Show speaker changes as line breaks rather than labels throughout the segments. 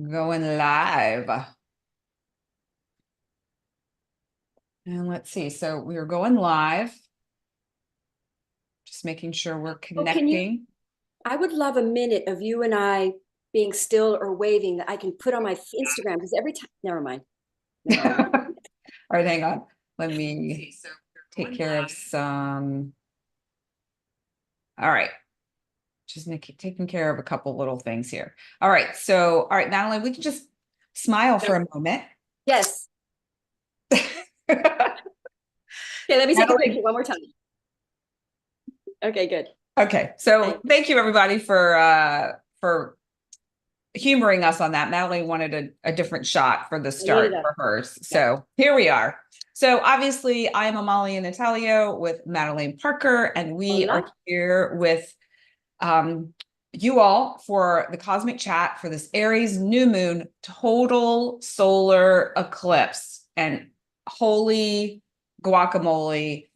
Going live. And let's see. So we are going live. Just making sure we're
Oh, can you?
connecting.
I would love a minute of you and I being still or waving that I can put on my Instagram because every time, never mind. Never mind.
All right, hang on. Let me take care of some. All right. Just taking care of a couple little things here. All right. So, all right, Madelaine, we can just smile for a moment.
Yes. Okay, let me take a picture
Madelaine,
one more time. Okay, good.
okay. So
Thanks.
thank you everybody for humoring us on that. Madelaine wanted a different shot for the
I needed
start
a,
for hers.
yeah.
So here we are. So obviously I'm Amalia and Natalio with Madeleine Parker, and we are
Hola.
here with you all for the cosmic chat for this Aries new moon total solar eclipse. And holy guacamole,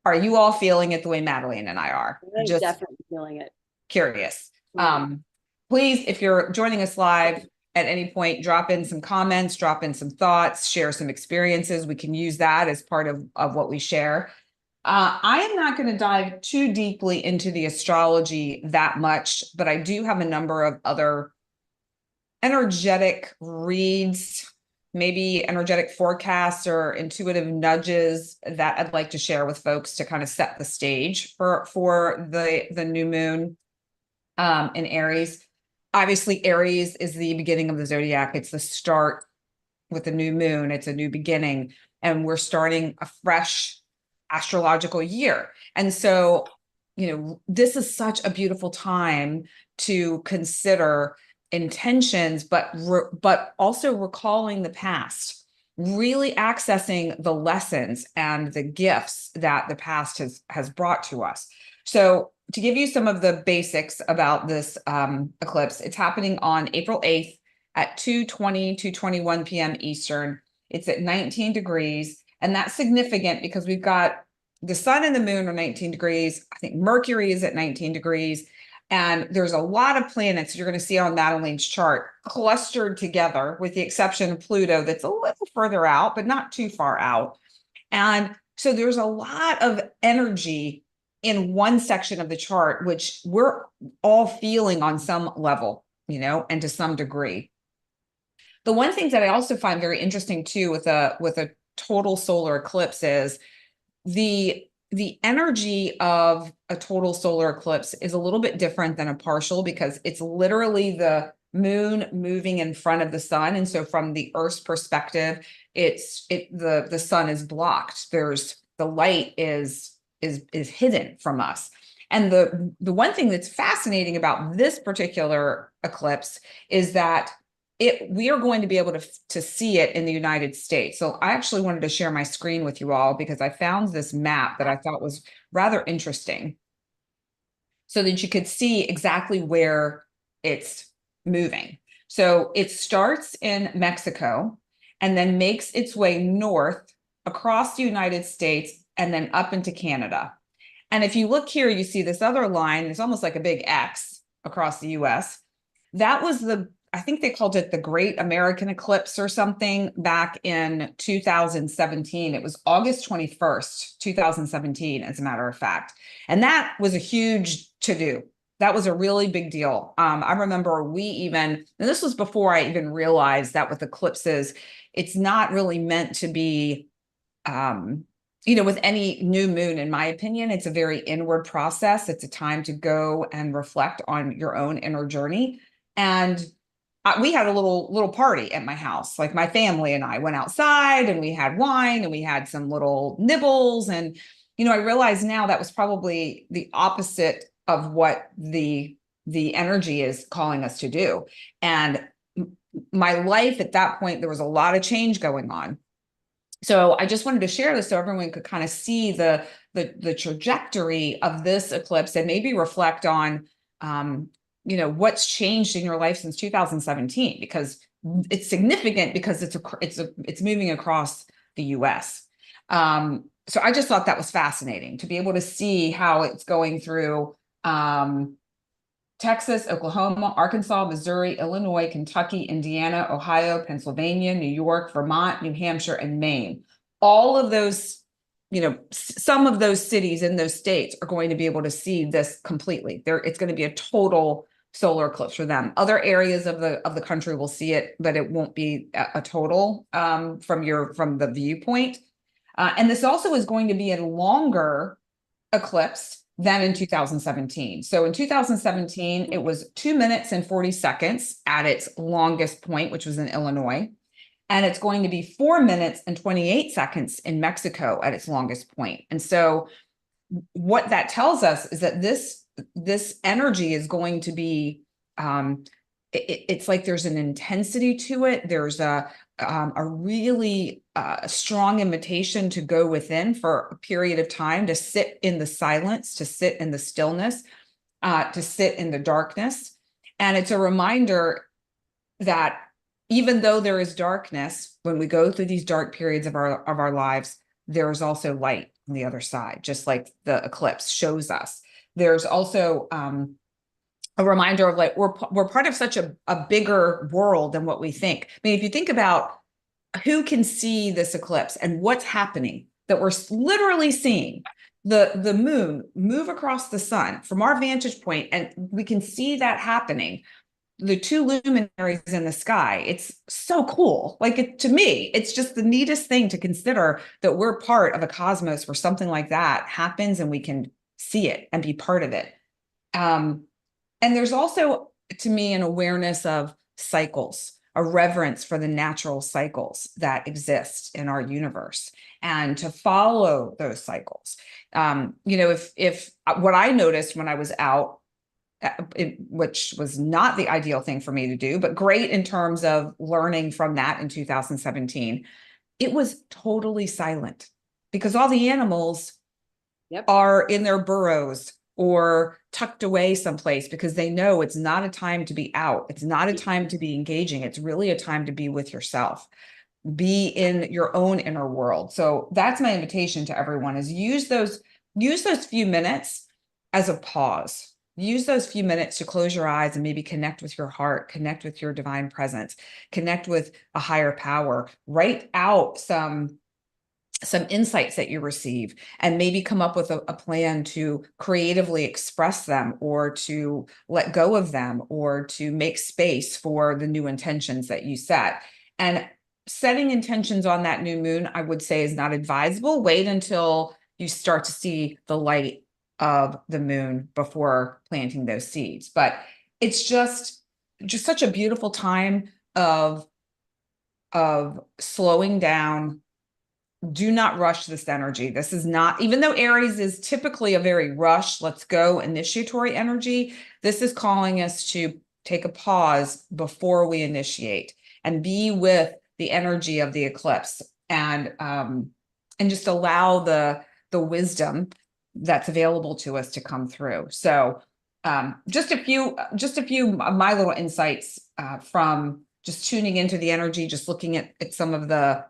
are you all feeling it the way Madeleine and I are?
I'm
Just
definitely feeling it.
curious.
Mhm.
Please, if you're joining us live at any point, drop in some comments, drop in some thoughts, share some experiences. We can use that as part of what we share. I am not going to dive too deeply into the astrology that much, but I do have a number of other energetic reads, maybe energetic forecasts or intuitive nudges that I'd like to share with folks to kind of set the stage for the new moon in Aries. Obviously, Aries is the beginning of the zodiac. It's the start with the new moon. It's a new beginning, and we're starting a fresh astrological year. And so, this is such a beautiful time to consider intentions, but also recalling the past, really accessing the lessons and the gifts that the past has brought to us. So to give you some of the basics about this eclipse, it's happening on April 8th at 2:20, 2:21 p.m. Eastern. It's at 19 degrees. And that's significant because we've got the sun and the moon are 19 degrees. I think Mercury is at 19 degrees. And there's a lot of planets you're going to see on Madelaine's chart clustered together, with the exception of Pluto, that's a little further out, but not too far out. And so there's a lot of energy in one section of the chart, which we're all feeling on some level, and to some degree. The one thing that I also find very interesting too with a total solar eclipse is the energy of a total solar eclipse is a little bit different than a partial, because it's literally the moon moving in front of the sun. And so from the Earth's perspective, the sun is blocked. The light is hidden from us. And the one thing that's fascinating about this particular eclipse is that we are going to be able to see it in the United States. So I actually wanted to share my screen with you all because I found this map that I thought was rather interesting, so that you could see exactly where it's moving. So it starts in Mexico and then makes its way north across the United States and then up into Canada. And if you look here, you see this other line. It's almost like a big X across the US. That was I think they called it the Great American Eclipse or something back in 2017. It was August 21st, 2017, as a matter of fact. And that was a huge to do. That was a really big deal. I remember and this was before I even realized that with eclipses, it's not really meant to be, with any new moon, in my opinion, it's a very inward process. It's a time to go and reflect on your own inner journey. And we had a little party at my house. Like, my family and I went outside and we had wine and we had some little nibbles. And, I realize now that was probably the opposite of what the energy is calling us to do. And my life at that point, there was a lot of change going on. So I just wanted to share this so everyone could kind of see the trajectory of this eclipse and maybe reflect on, what's changed in your life since 2017, because it's significant, because it's moving across the US. So I just thought that was fascinating to be able to see how it's going through, Texas, Oklahoma, Arkansas, Missouri, Illinois, Kentucky, Indiana, Ohio, Pennsylvania, New York, Vermont, New Hampshire, and Maine. All of those, some of those cities in those states are going to be able to see this completely. It's going to be a total solar eclipse for them. Other areas of the country will see it, but it won't be a total from the viewpoint. And this also is going to be a longer eclipse than in 2017. So in 2017, it was 2 minutes and 40 seconds at its longest point, which was in Illinois. And it's going to be 4 minutes and 28 seconds in Mexico at its longest point. And so what that tells us is that this energy is going to be, it's like there's an intensity to it. There's a really strong invitation to go within for a period of time, to sit in the silence, to sit in the stillness, to sit in the darkness. And it's a reminder that even though there is darkness, when we go through these dark periods of our lives, there is also light on the other side, just like the eclipse shows us. There's also a reminder of, like, we're part of such a bigger world than what we think. I mean, if you think about who can see this eclipse and what's happening, that we're literally seeing the moon move across the sun from our vantage point, and we can see that happening. The two luminaries in the sky. It's so cool. Like, to me, it's just the neatest thing to consider, that we're part of a cosmos where something like that happens and we can see it and be part of it. And there's also, to me, an awareness of cycles, a reverence for the natural cycles that exist in our universe, and to follow those cycles. If what I noticed when I was out, which was not the ideal thing for me to do, but great in terms of learning from that in 2017, it was totally silent, because all the animals are in their burrows or tucked away someplace, because they know it's not a time to be out. It's not a time to be engaging. It's really a time to be with yourself, be in your own inner world. So that's my invitation to everyone, is use those few minutes as a pause. Use those few minutes to close your eyes and maybe connect with your heart, connect with your divine presence, connect with a higher power, write out some insights that you receive, and maybe come up with a plan to creatively express them, or to let go of them, or to make space for the new intentions that you set. And setting intentions on that new moon, I would say, is not advisable. Wait until you start to see the light of the moon before planting those seeds. But it's just such a beautiful time of slowing down. Do not rush this energy. This is not, even though Aries is typically a very rush, let's go, initiatory energy, this is calling us to take a pause before we initiate, and be with the energy of the eclipse, and just allow the wisdom that's available to us to come through. So just a few of my little insights from just tuning into the energy, just looking at some of the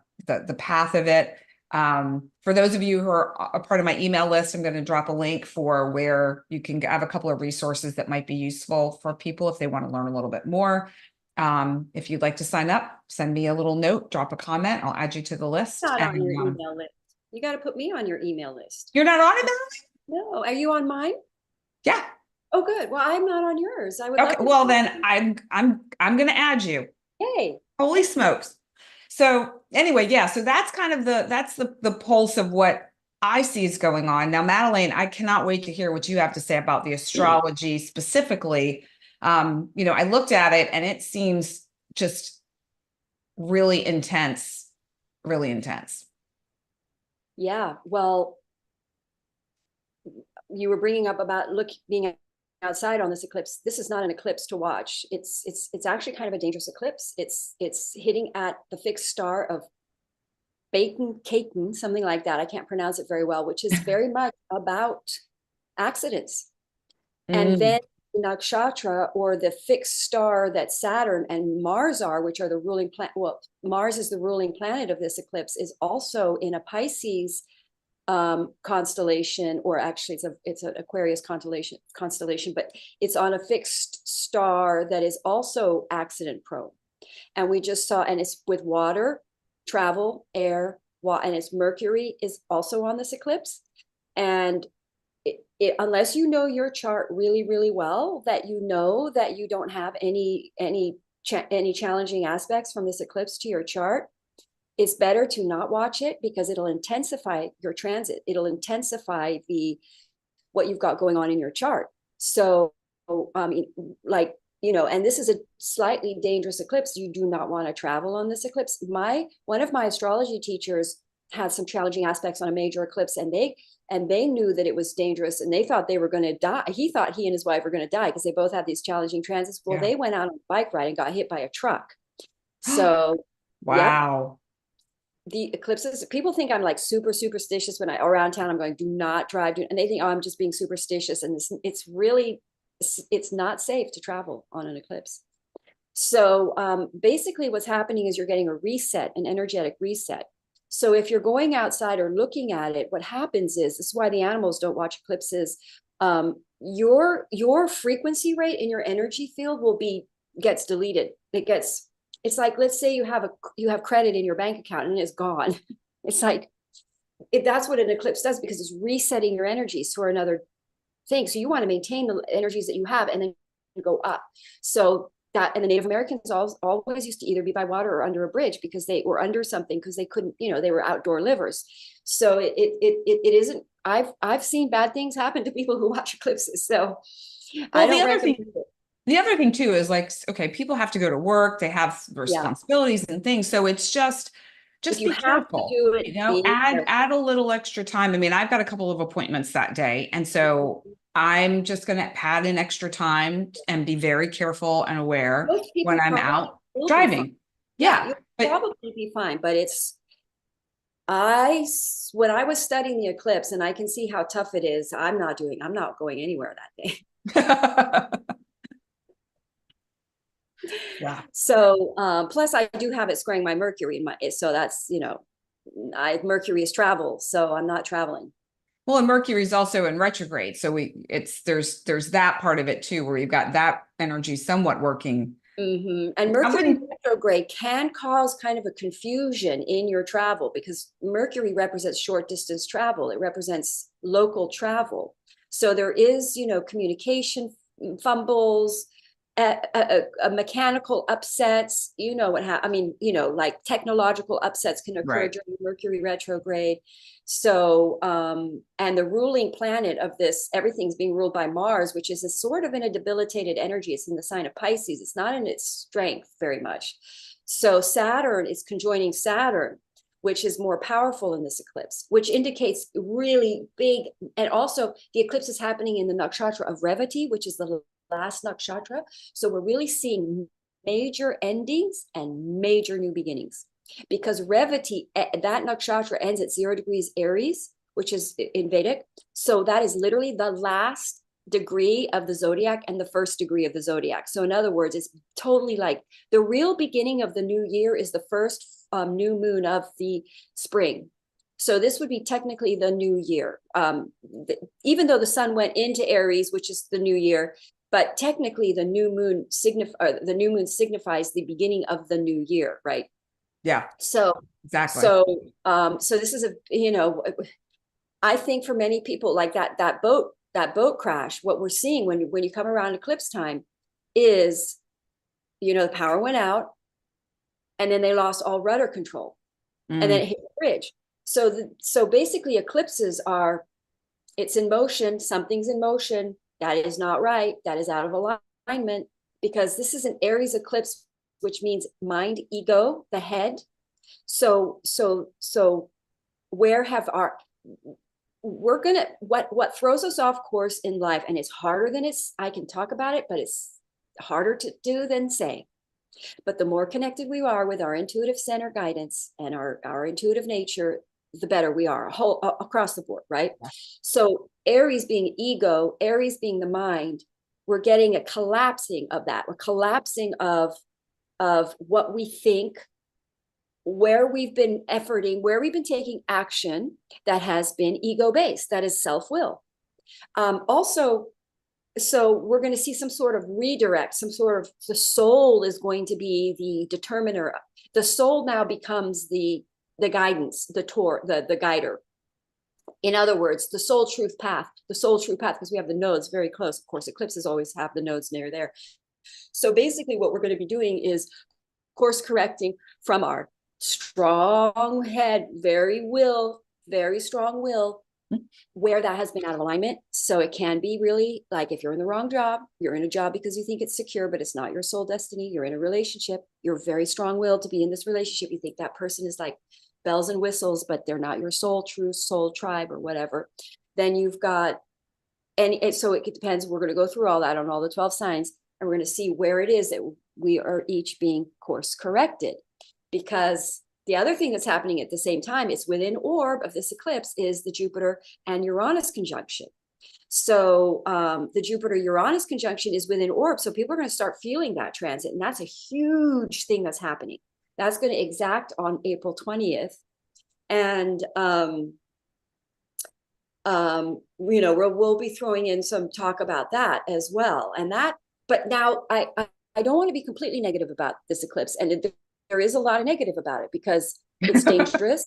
path of it. For those of you who are a part of my email list, I'm going to drop a link for where you can have a couple of resources that might be useful for people if they want to learn a little bit more. If you'd like to sign up, send me a little note, drop a comment. I'll add you to the list.
Not on your email list. You got to put me on your email list.
You're not on it,
Madelaine? No. Are you on mine?
Yeah.
Oh, good. Well, I'm not on yours. I would.
Okay. Well, then I'm going to add you.
Yay.
Holy smokes. So anyway, yeah, so that's kind of the pulse of what I see is going on. Now, Madelaine, I cannot wait to hear what you have to say about the astrology specifically. I looked at it and it seems just really intense, really intense.
Yeah. Well, you were bringing up about being outside on this eclipse. This is not an eclipse to watch. It's actually kind of a dangerous eclipse. It's hitting at the fixed star of Caton, something like that. I can't pronounce it very well, which is very much about accidents. And then the nakshatra, or the fixed star that Saturn and Mars are, which are the ruling planet. Well, Mars is the ruling planet of this eclipse, is also in a Pisces constellation, or actually it's an Aquarius constellation, but it's on a fixed star that is also accident prone. And we just saw, and it's with water, travel, air, and it's Mercury is also on this eclipse. And unless you know your chart really, really well, that you know that you don't have any challenging aspects from this eclipse to your chart, it's better to not watch it, because it'll intensify your transit. It'll intensify what you've got going on in your chart. So, like, and this is a slightly dangerous eclipse. You do not want to travel on this eclipse. One of my astrology teachers had some challenging aspects on a major eclipse, and they knew that it was dangerous, and they thought they were going to die. He thought he and his wife were going to die because they both had these challenging transits. Well, they went out on a bike ride and got hit by a truck. So,
wow.
Yep. The eclipses, people think I'm like super superstitious when around town, I'm going, do not drive. And they think, oh, I'm just being superstitious. And it's not safe to travel on an eclipse. So basically what's happening is you're getting a reset, an energetic reset. So if you're going outside or looking at it, what happens is, this is why the animals don't watch eclipses. Your frequency rate in your energy field gets deleted. It's like, let's say you have credit in your bank account and it's gone. It's like, that's what an eclipse does, because it's resetting your energies for another thing. So you want to maintain the energies that you have and then go up. So that, and the Native Americans always used to either be by water or under a bridge, because they were under something, because they couldn't, they were outdoor livers. So it isn't, I've seen bad things happen to people who watch eclipses. So I don't recommend it.
The other thing too is, like, okay, people have to go to work, they have responsibilities and things. So it's just be careful, add a little extra time. I mean, I've got a couple of appointments that day. And so I'm just going to add in extra time and be very careful and aware when I'm out driving.
Yeah, you'll probably be fine. But when I was studying the eclipse, and I can see how tough it is, I'm not going anywhere that day.
Yeah.
So plus I do have it squaring my Mercury so that's, Mercury is travel, so I'm not traveling.
Well, and Mercury is also in retrograde, so there's that part of it too, where you've got that energy somewhat working.
Mm-hmm. And Mercury retrograde can cause kind of a confusion in your travel, because Mercury represents short distance travel. It represents local travel. So there is, communication fumbles, mechanical upsets, like technological upsets can occur during Mercury retrograde. So, and the ruling planet of this, everything's being ruled by Mars, which is a sort of in a debilitated energy. It's in the sign of Pisces. It's not in its strength very much. So Saturn is conjoining Saturn, which is more powerful in this eclipse, which indicates really big. And also the eclipse is happening in the nakshatra of Revati, which is the last nakshatra. So we're really seeing major endings and major new beginnings, because Revati, that nakshatra ends at 0 degrees Aries, which is in Vedic. So that is literally the last degree of the zodiac and the first degree of the zodiac. So in other words, it's totally like the real beginning of the new year is the first new moon of the spring. So this would be technically the new year, even though the sun went into Aries, which is the new year. But technically, the new moon signifies the beginning of the new year, right?
Yeah.
So
exactly.
So this is I think for many people, like that boat crash, what we're seeing when you come around eclipse time is, the power went out, and then they lost all rudder control, and then it hit the bridge. So basically, eclipses are, it's in motion, something's in motion. That is not right. That is out of alignment, because this is an Aries eclipse, which means mind, ego, the head. So what throws us off course in life, and it's harder than I can talk about it, but it's harder to do than say. But the more connected we are with our intuitive center guidance and our intuitive nature, the better we are across the board, right? Yeah. So Aries being ego, Aries being the mind, we're getting a collapsing of that. We're collapsing of what we think, where we've been efforting, where we've been taking action that has been ego-based, that is self-will. Also, so we're going to see some sort of redirect, some sort of, the soul is going to be the determiner. The soul now becomes the guidance, the guider. In other words, the soul truth path, because we have the nodes very close. Of course, eclipses always have the nodes near there. So basically what we're going to be doing is course correcting from our strong head, very strong will, where that has been out of alignment. So it can be really like, if you're in the wrong job, you're in a job because you think it's secure, but it's not your soul destiny. You're in a relationship, you're very strong willed to be in this relationship. You think that person is like bells and whistles, but they're not your soul, true soul tribe or whatever. Then you've got, and so it depends. We're going to go through all that on all the 12 signs, and we're going to see where it is that we are each being course corrected. Because the other thing that's happening at the same time, it's within orb of this eclipse, is the Jupiter and Uranus conjunction. So the Jupiter-Uranus conjunction is within orb. So people are going to start feeling that transit. And that's a huge thing that's happening. That's going to exact on April 20th. And, we'll be throwing in some talk about that as well. And that, but now I don't want to be completely negative about this eclipse. And there is a lot of negative about it because it's dangerous.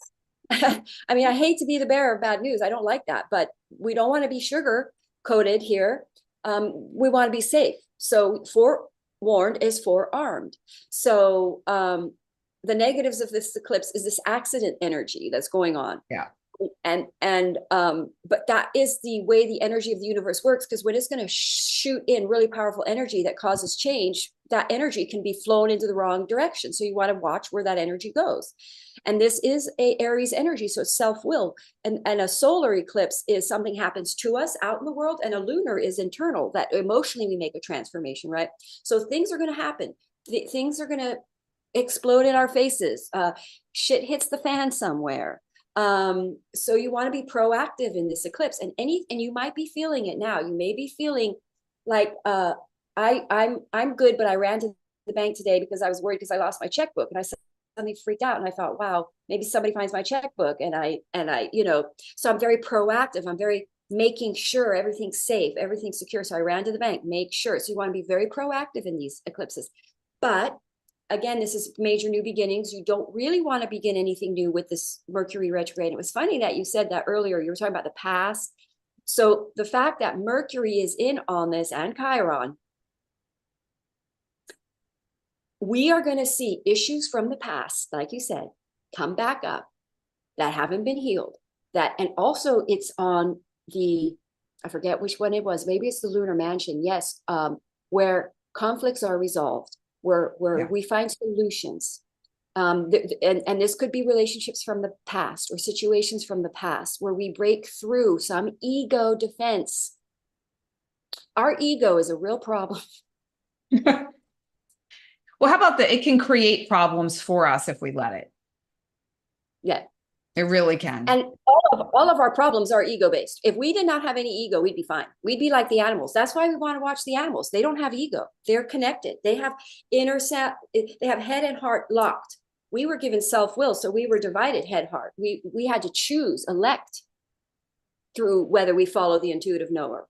I mean, I hate to be the bearer of bad news. I don't like that, but we don't want to be sugar coated here. We want to be safe. So forewarned is forearmed. So the negatives of this eclipse is this accident energy that's going on.
Yeah.
But that is the way the energy of the universe works, because when it's going to shoot in really powerful energy that causes change, that energy can be flown into the wrong direction. So you want to watch where that energy goes. And this is a Aries energy, so it's self-will. And a solar eclipse is something happens to us out in the world, and a lunar is internal, that emotionally we make a transformation, right? So things are going to happen. Things are going to explode in our faces. Shit hits the fan somewhere. So you want to be proactive in this eclipse, and you might be feeling it now. You may be feeling like, I'm good, but I ran to the bank today because I was worried because I lost my checkbook, and I suddenly freaked out, and I thought, wow, maybe somebody finds my checkbook. And I, so I'm very proactive. I'm very making sure everything's safe, everything's secure. So I ran to the bank, make sure. So you want to be very proactive in these eclipses. But again, this is major new beginnings. You don't really want to begin anything new with this Mercury retrograde. It was funny that you said that earlier. You were talking about the past. So the fact that Mercury is in on this, and Chiron, we are going to see issues from the past, like you said, come back up that haven't been healed. And also it's on I forget which one it was. Maybe it's the lunar mansion. Yes. Where conflicts are resolved, where we find solutions. And this could be relationships from the past or situations from the past where we break through some ego defense. Our ego is a real problem.
Well, how about that? It can create problems for us if we let it.
Yeah.
It really can.
And all of our problems are ego-based. If we did not have any ego, we'd be fine. We'd be like the animals. That's why we want to watch the animals. They don't have ego. They're connected. They have they have head and heart locked. We were given self-will, so we were divided head, heart. We had to choose, elect through whether we follow the intuitive knower.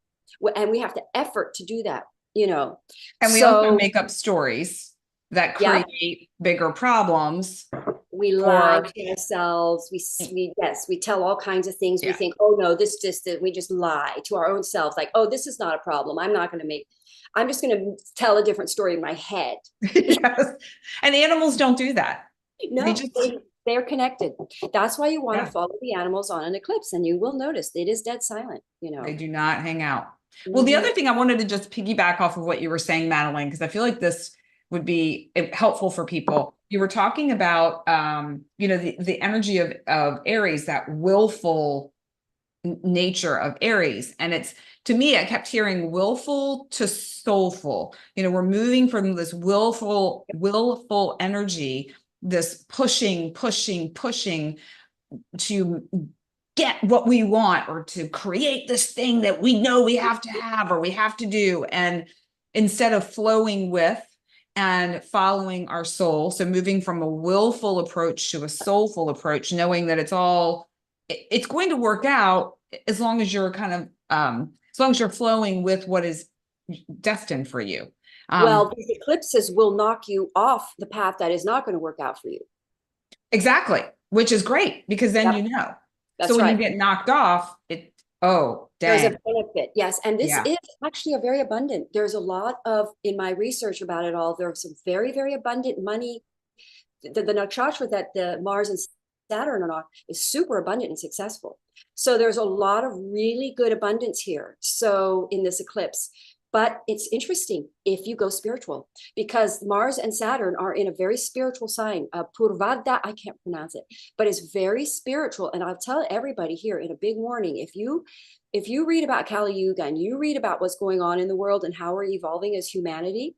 And we have to effort to do that, And
we also make up stories that create bigger problems.
We lie to ourselves. We tell all kinds of things. We think, oh no, this, we just lie to our own selves. Like, oh, this is not a problem. I'm just going to tell a different story in my head.
Yes. And animals don't do that.
No, they're connected. That's why you want to follow the animals on an eclipse, and you will notice it is dead silent, They
do not hang out. Well, the other thing I wanted to just piggyback off of what you were saying, Madelaine, because I feel like this would be helpful for people. You were talking about, the energy of Aries, that willful nature of Aries. And to me, I kept hearing willful to soulful. We're moving from this willful energy, this pushing to get what we want, or to create this thing that we know we have to have or we have to do. And instead of flowing with and following our soul. So moving from a willful approach to a soulful approach, knowing that it's going to work out as long as you're kind of, as long as you're flowing with what is destined for you.
Well, these eclipses will knock you off the path that is not going to work out for you.
Exactly. Which is great, because then
Yep.
you know.
That's
So when
right.
you get knocked off, oh,
There's a
dang.
benefit, yes. And this
Yeah.
is actually a very abundant. There's a lot of, in my research about it all, there's some very, very abundant money. The nakshatra that the Mars and Saturn are on is super abundant and successful. So there's a lot of really good abundance here. So in this eclipse, but it's interesting if you go spiritual, because Mars and Saturn are in a very spiritual sign. Purvada, I can't pronounce it, but it's very spiritual. And I'll tell everybody here in a big warning, if you read about Kali Yuga and you read about what's going on in the world and how we're evolving as humanity,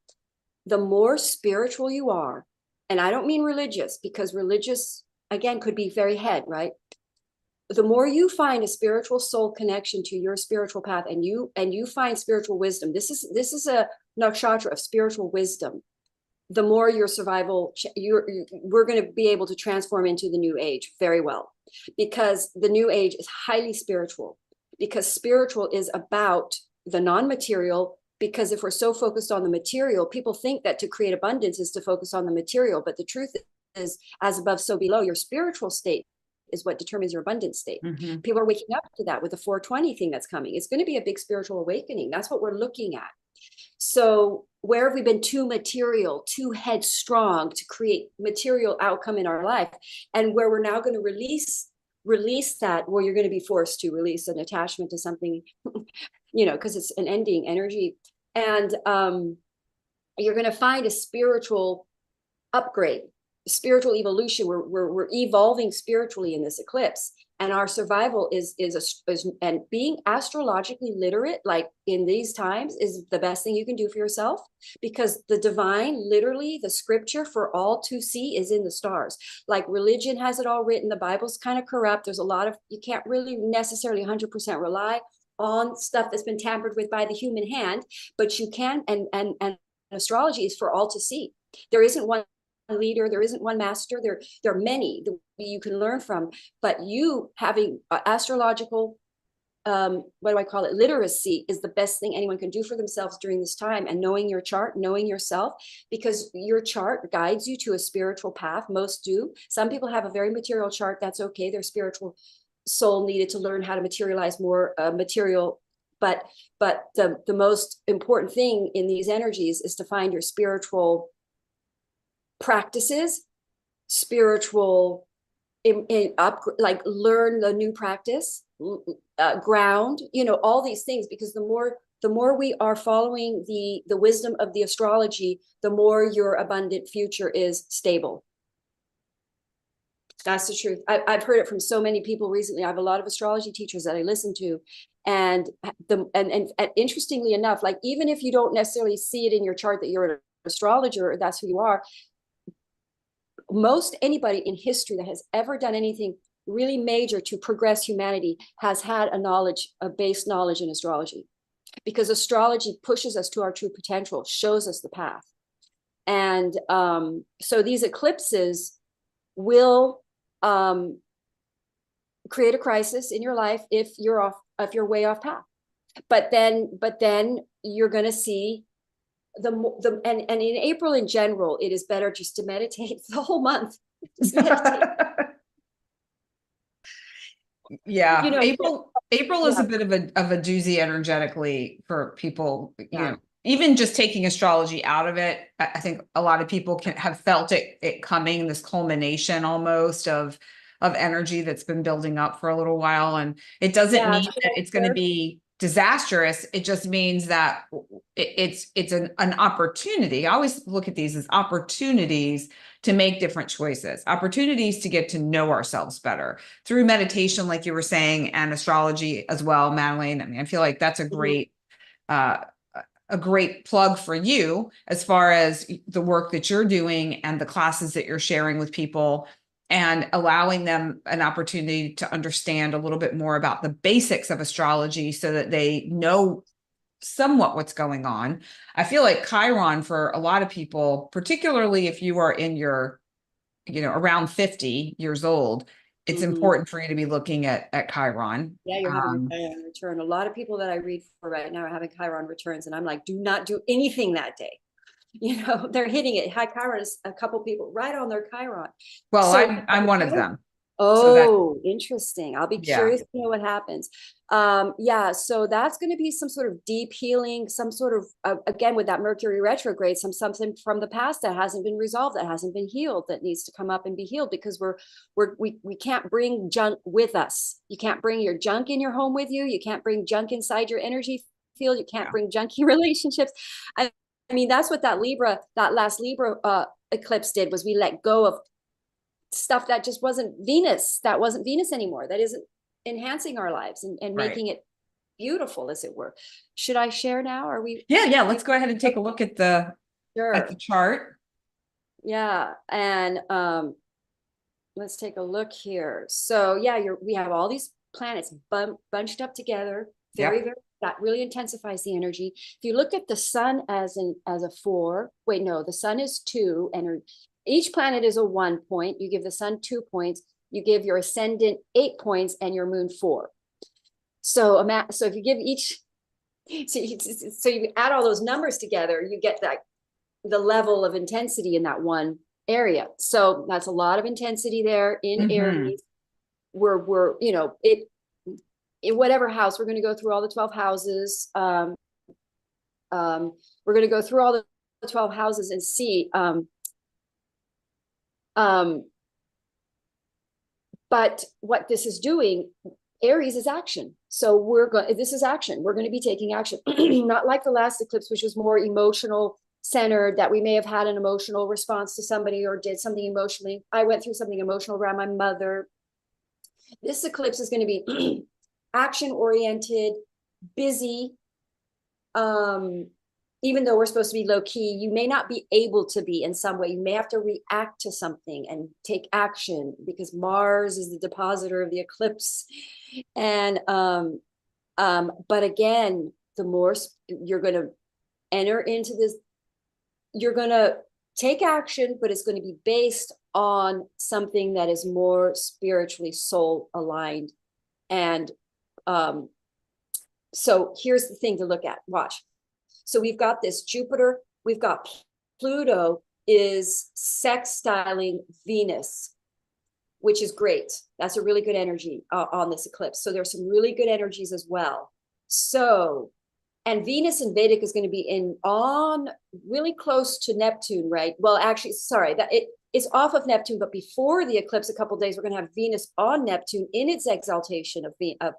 the more spiritual you are, and I don't mean religious, because religious, again, could be very head, right? The more you find a spiritual soul connection to your spiritual path, and you find spiritual wisdom, this is a nakshatra of spiritual wisdom, the more your survival, we're going to be able to transform into the new age very well, because the new age is highly spiritual, because spiritual is about the non-material. Because if we're so focused on the material, people think that to create abundance is to focus on the material. But the truth is, as above, so below. Your spiritual state is what determines your abundant state.
Mm-hmm.
People are waking up to that with the 420 thing that's coming. It's going to be a big spiritual awakening. That's what we're looking at. So where have we been too material, too headstrong to create material outcome in our life? And where we're now going to release that, where you're going to be forced to release an attachment to something, because it's an ending energy. And you're going to find a spiritual upgrade, spiritual evolution. We're evolving spiritually in this eclipse, and our survival is and being astrologically literate, like in these times, is the best thing you can do for yourself, because the divine, literally the scripture for all to see, is in the stars. Like religion has it all written. The Bible's kind of corrupt. There's a lot of, you can't really necessarily 100% rely on stuff that's been tampered with by the human hand, but you can, and astrology is for all to see. There isn't one leader, there isn't one master, there are many that you can learn from, but you having astrological, what do I call it, literacy, is the best thing anyone can do for themselves during this time. And knowing your chart, knowing yourself, because your chart guides you to a spiritual path. Most do. Some people have a very material chart. That's okay. Their spiritual soul needed to learn how to materialize more material. But the most important thing in these energies is to find your spiritual practices, spiritual like learn the new practice, ground, all these things, because the more we are following the wisdom of the astrology, the more your abundant future is stable. That's the truth. I've heard it from so many people recently. I have a lot of astrology teachers that I listen to, and interestingly enough, like even if you don't necessarily see it in your chart that you're an astrologer or that's who you are, most anybody in history that has ever done anything really major to progress humanity has had a base knowledge in astrology, because astrology pushes us to our true potential, shows us the path. And so these eclipses will create a crisis in your life if you're way off path. But then you're going to see and in April in general, it is better just to meditate the whole month. Just meditate.
Yeah, April is a bit of a doozy energetically for people. Even just taking astrology out of it, I think a lot of people have felt it coming, this culmination almost of energy that's been building up for a little while. And it doesn't mean that it's going to be disastrous. It just means that it's an opportunity. I always look at these as opportunities to make different choices, opportunities to get to know ourselves better through meditation, like you were saying, and astrology as well, Madelaine. I mean, I feel like that's a great plug for you as far as the work that you're doing and the classes that you're sharing with people, and allowing them an opportunity to understand a little bit more about the basics of astrology so that they know somewhat what's going on. I feel like Chiron for a lot of people, particularly if you are in your, around 50 years old, it's important for you to be looking at Chiron.
Yeah, you're having your Chiron return. A lot of people that I read for right now are having Chiron returns, and I'm like, do not do anything that day. They're hitting it. High Chiron is a couple people right on their Chiron.
Well,
So
I'm one of them. So that,
oh, interesting. I'll be curious to know what happens. Yeah, so that's going to be some sort of deep healing, some sort of again with that Mercury retrograde, something from the past that hasn't been resolved, that hasn't been healed, that needs to come up and be healed, because we can't bring junk with us. You can't bring your junk in your home with you. You can't bring junk inside your energy field. You can't bring junky relationships. I mean, that's what that last Libra eclipse did, was we let go of stuff that just wasn't Venus, anymore, that isn't enhancing our lives and making it beautiful, as it were. Should I share now? Are we?
Yeah, let's go ahead and take a look at the chart.
Yeah, and let's take a look here. So yeah, we have all these planets bunched up together, very that really intensifies the energy. If you look at the sun as a 4, wait, no, the sun is 2, and each planet is a 1 point. You give the sun 2 points, you give your ascendant 8 points, and your moon 4. So if you give each, so you add all those numbers together, you get the level of intensity in that one area. So that's a lot of intensity there in Aries. We're in whatever house, we're going to go through all the 12 houses. We're going to go through all the 12 houses and see. But what this is doing, Aries is action. So this is action. We're going to be taking action. Not like the last eclipse, which was more emotional centered, that we may have had an emotional response to somebody or did something emotionally. I went through something emotional around my mother. This eclipse is going to be action oriented, busy. Even though we're supposed to be low key, you may not be able to be in some way. You may have to react to something and take action, because Mars is the depositor of the eclipse. And but again, the more you're going to enter into this, you're going to take action, but it's going to be based on something that is more spiritually soul aligned. And so here's the thing to look at. Watch. So we've got this Jupiter, we've got Pluto is sextiling Venus, which is great. That's a really good energy on this eclipse. So there's some really good energies as well. So, and Venus in Vedic is going to be on really close to Neptune, right? Well, actually, sorry, that it's off of Neptune, but before the eclipse, a couple of days, we're going to have Venus on Neptune in its exaltation of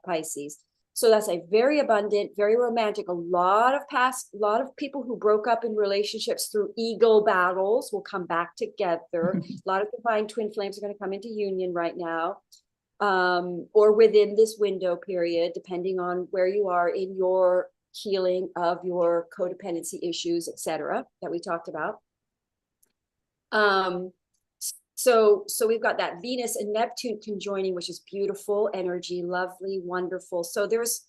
Pisces. So that's a very abundant, very romantic. A lot of people who broke up in relationships through ego battles will come back together. A lot of divine twin flames are going to come into union right now, or within this window period, depending on where you are in your healing of your codependency issues, etc., that we talked about. So we've got that Venus and Neptune conjoining, which is beautiful energy, lovely, wonderful. So there's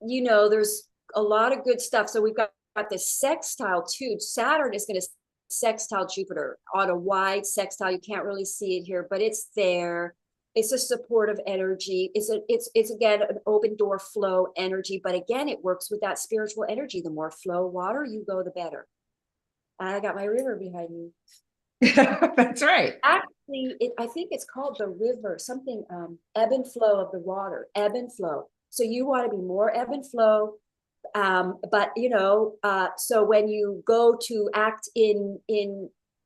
a lot of good stuff. So we've got this sextile too. Saturn is going to sextile Jupiter on a wide sextile. You can't really see it here, but it's there. It's a supportive energy. It's again an open door flow energy, but again, it works with that spiritual energy. The more flow water you go, the better. I got my river behind me.
That's right.
Actually, I think it's called the river, something, ebb and flow of the water, ebb and flow. So you want to be more ebb and flow. But so when you go to act in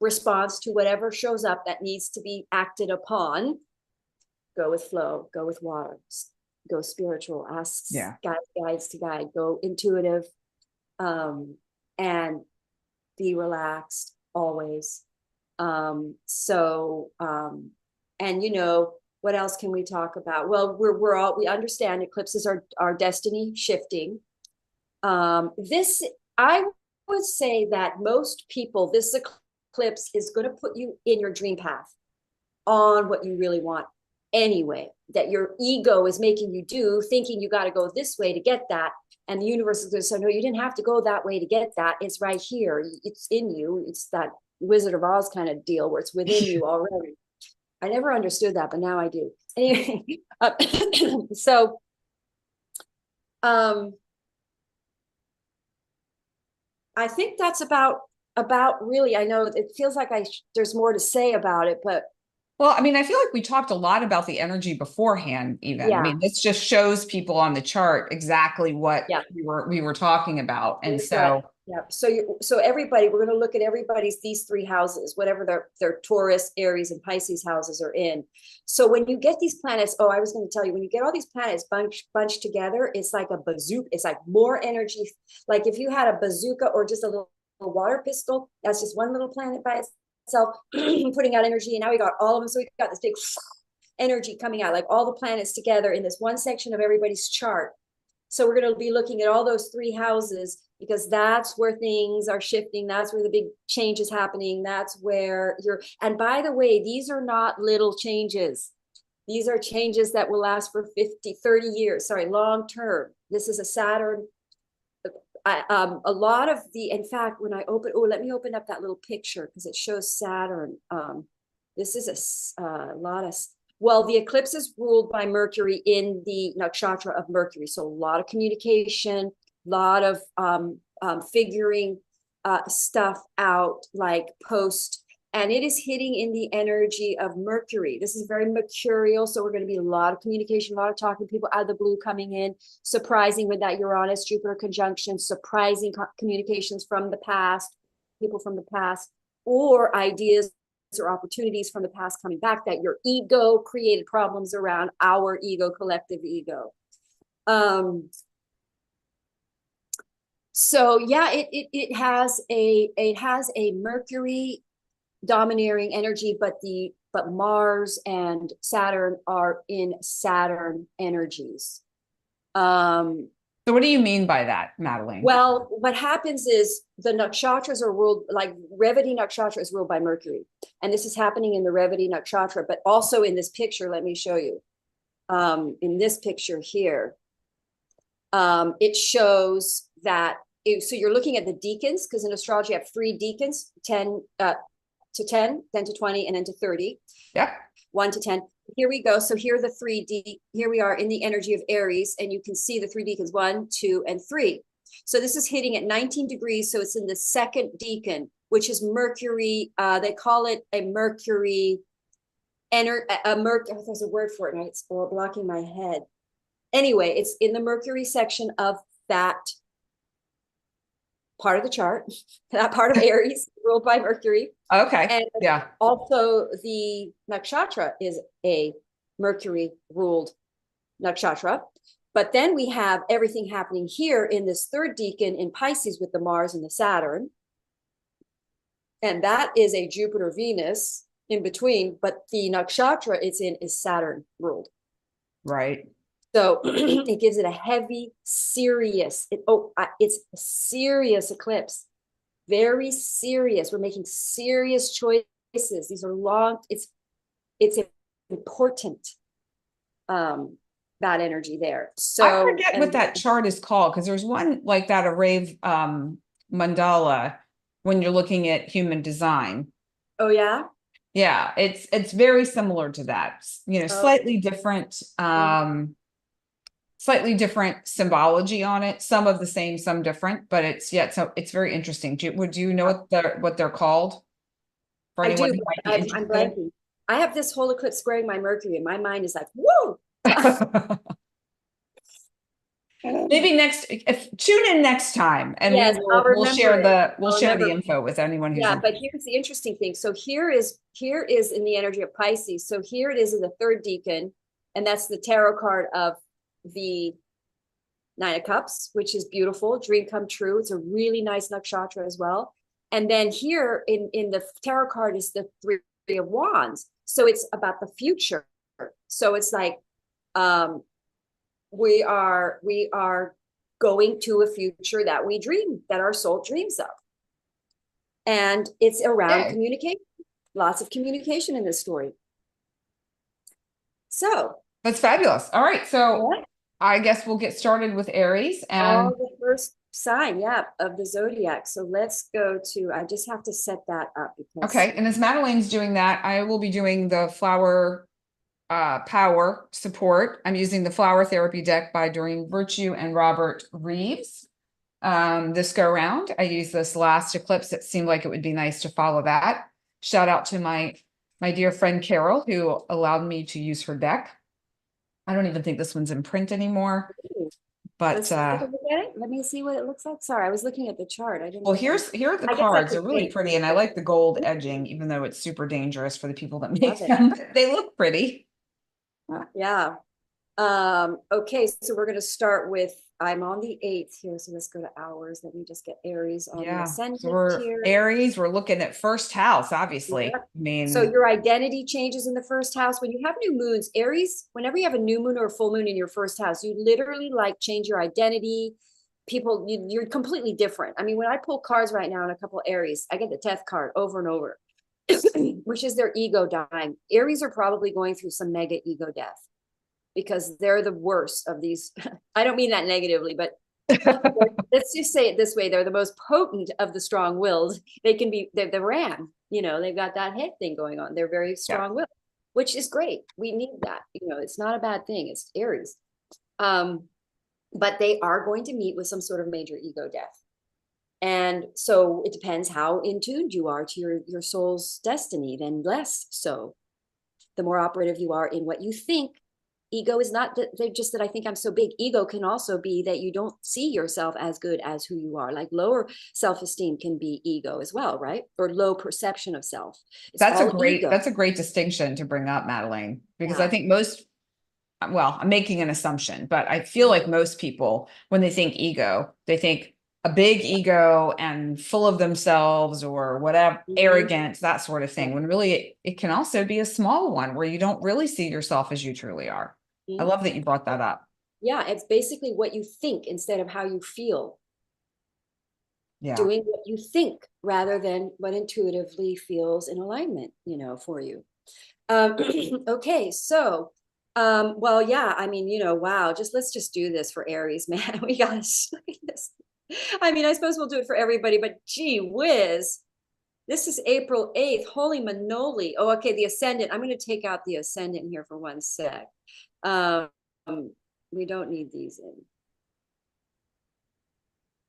response to whatever shows up that needs to be acted upon, go with flow, go with water, go spiritual, ask guides to guide, go intuitive, and be relaxed always. And what else can we talk about? Well, we understand eclipses are destiny shifting. I would say that most people, this eclipse is going to put you in your dream path on what you really want anyway, that your ego is making you do, thinking you got to go this way to get that. And the universe is going to say, no, you didn't have to go that way to get that. It's right here. It's in you. It's that Wizard of Oz kind of deal where it's within you already. I never understood that, but now I do. Anyway, so I think that's about really, I know it feels like there's more to say about it, but
well, I mean, I feel like we talked a lot about the energy beforehand, even.
yeah.
I mean, this just shows people on the chart exactly what
Yeah.
we were talking about. And so
yeah. So everybody, we're going to look at everybody's these three houses, whatever their Taurus, Aries, and Pisces houses are in. So when you get these planets, I was going to tell you, when you get all these planets bunched together, it's like a bazooka. It's like more energy. Like if you had a bazooka or just a little water pistol, that's just one little planet by itself, putting out energy. And now we got all of them. So we got this big energy coming out, like all the planets together in this one section of everybody's chart. So we're going to be looking at all those three houses because that's where things are shifting. That's where the big change is happening. That's where and by the way, these are not little changes. These are changes that will last for 50, 30 years, long term. This is a Saturn. A lot of in fact, when I let me open up that little picture because it shows Saturn. This is a lot of, well, the eclipse is ruled by Mercury in the nakshatra of Mercury. So a lot of communication, a lot of figuring stuff out, like post, and it is hitting in the energy of Mercury. This is very mercurial. So we're going to be a lot of communication, a lot of talking, people out of the blue coming in, surprising with that Uranus Jupiter conjunction, surprising communications from the past, people from the past, or ideas or opportunities from the past coming back that your ego created problems around, our ego, collective ego. So yeah, it has a Mercury domineering energy, but Mars and Saturn are in Saturn energies.
So what do you mean by that, Madelaine?
Well, what happens is the nakshatras are ruled, like Revati nakshatra is ruled by Mercury. And this is happening in the Revati nakshatra, but also in this picture, let me show you. In this picture here, it shows that, so you're looking at the decans, because in astrology you have 3 decans, 10 to 10, then to 20, and then to 30.
Yep.
1 to 10. Here we go. So here are the 3D. Here we are in the energy of Aries, and you can see the 3 decans, 1, 2, and 3. So this is hitting at 19 degrees. So it's in the second decan, which is Mercury. They call it a Mercury, there's a word for it, and it's blocking my head. Anyway, it's in the Mercury section of that part of the chart, that part of Aries ruled by Mercury.
Okay.
And
yeah.
Also the nakshatra is a Mercury ruled nakshatra. But then we have everything happening here in this third decan in Pisces with the Mars and the Saturn. And that is a Jupiter Venus in between, but the nakshatra it's in is Saturn ruled.
Right.
So it gives it a heavy, serious, it's a serious eclipse. Very serious. We're making serious choices. These are long, it's important, that energy there. So
I forget what that chart is called, because there's one like that, a rave mandala, when you're looking at human design.
Oh yeah?
Yeah, it's very similar to that, slightly different, slightly different symbology on it, some of the same, some different, but so it's very interesting. Would you know what they're called? For anyone who might be interested?
I'm blanking. I have this whole eclipse squaring my Mercury, and my mind is like, whoa.
Maybe tune in next time, and
yes,
we'll share the info with anyone who's
but here's the interesting thing. So here is in the energy of Pisces. So here it is in the third decan, and that's the tarot card of the 9 of Cups, which is beautiful, dream come true. It's a really nice nakshatra as well. And then here in the tarot card is the 3 of Wands. So it's about the future. So it's like we are going to a future that we dream, that our soul dreams of. And it's around communication. Lots of communication in this story. So
that's fabulous. All right. So I guess we'll get started with Aries.
Oh,
And
the first sign, yeah, of the zodiac. So let's go to, I just have to set that up because
okay, and as Madelaine's doing that, I will be doing the flower power support. I'm using the flower therapy deck by Doreen Virtue and Robert Reeves. This go around, I used this last eclipse. It seemed like it would be nice to follow that. Shout out to my dear friend Carol, who allowed me to use her deck. I don't even think this one's in print anymore, but
let's take a look at it. Let me see what it looks like. Sorry, I was looking at the chart. I didn't
well,
look
here are the
I guess I
cards.
could
They're really
think.
pretty, and I like the gold edging, even though it's super dangerous for the people that make
Love it.
them. They look pretty.
Yeah. Okay, so we're going to start with, I'm on the 8th here, so let's go to hours. Let me just get Aries on the
Yeah.
ascendant
So we're
here.
Aries. We're looking at first house, obviously.
Yeah.
I mean,
So your identity changes in the first house. When you have new moons, Aries, whenever you have a new moon or a full moon in your first house, you literally like change your identity. People, you're completely different. I mean, when I pull cards right now in a couple of Aries, I get the 10th card over and over, which is their ego dying. Aries are probably going through some mega ego death because they're the worst of these. I don't mean that negatively, but let's just say it this way. They're the most potent of the strong-willed. They can be, they're the ram, they've got that head thing going on. They're very strong-willed, which is great. We need that. It's not a bad thing. It's Aries. But they are going to meet with some sort of major ego death. And so it depends how in tune you are to your soul's destiny, then less so. The more operative you are in what you think. Ego is not just that I think I'm so big. Ego can also be that you don't see yourself as good as who you are. Like lower self-esteem can be ego as well, right? Or low perception of self.
that's a great distinction to bring up, Madelaine, because I think well, I'm making an assumption, but I feel like most people, when they think ego, they think a big ego and full of themselves or whatever, arrogance, that sort of thing. When really it can also be a small one where you don't really see yourself as you truly are. I love that you brought that up.
Yeah, it's basically what you think instead of how you feel.
Yeah.
Doing what you think rather than what intuitively feels in alignment, for you. Okay, so well, yeah, I mean, wow, let's just do this for Aries, man. We gotta study this. I mean, I suppose we'll do it for everybody, but gee whiz, this is April 8th. Holy manoli. Oh, okay, the ascendant. I'm going to take out the ascendant here for one sec. We don't need these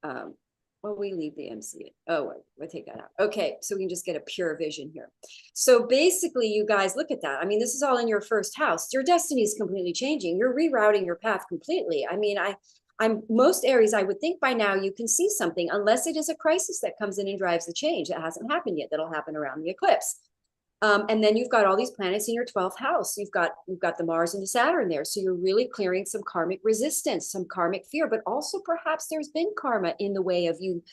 in. Well, we leave the MC. Oh, we'll take that out. Okay, so we can just get a pure vision here. So basically, you guys, look at that. I mean, this is all in your first house. Your destiny is completely changing. You're rerouting your path completely. I mean, I'm most Aries, I would think by now you can see something, unless it is a crisis that comes in and drives the change. That hasn't happened yet. That'll happen around the eclipse. And then you've got all these planets in your 12th house. You've got the Mars and the Saturn there. So you're really clearing some karmic resistance, some karmic fear, but also perhaps there's been karma in the way of you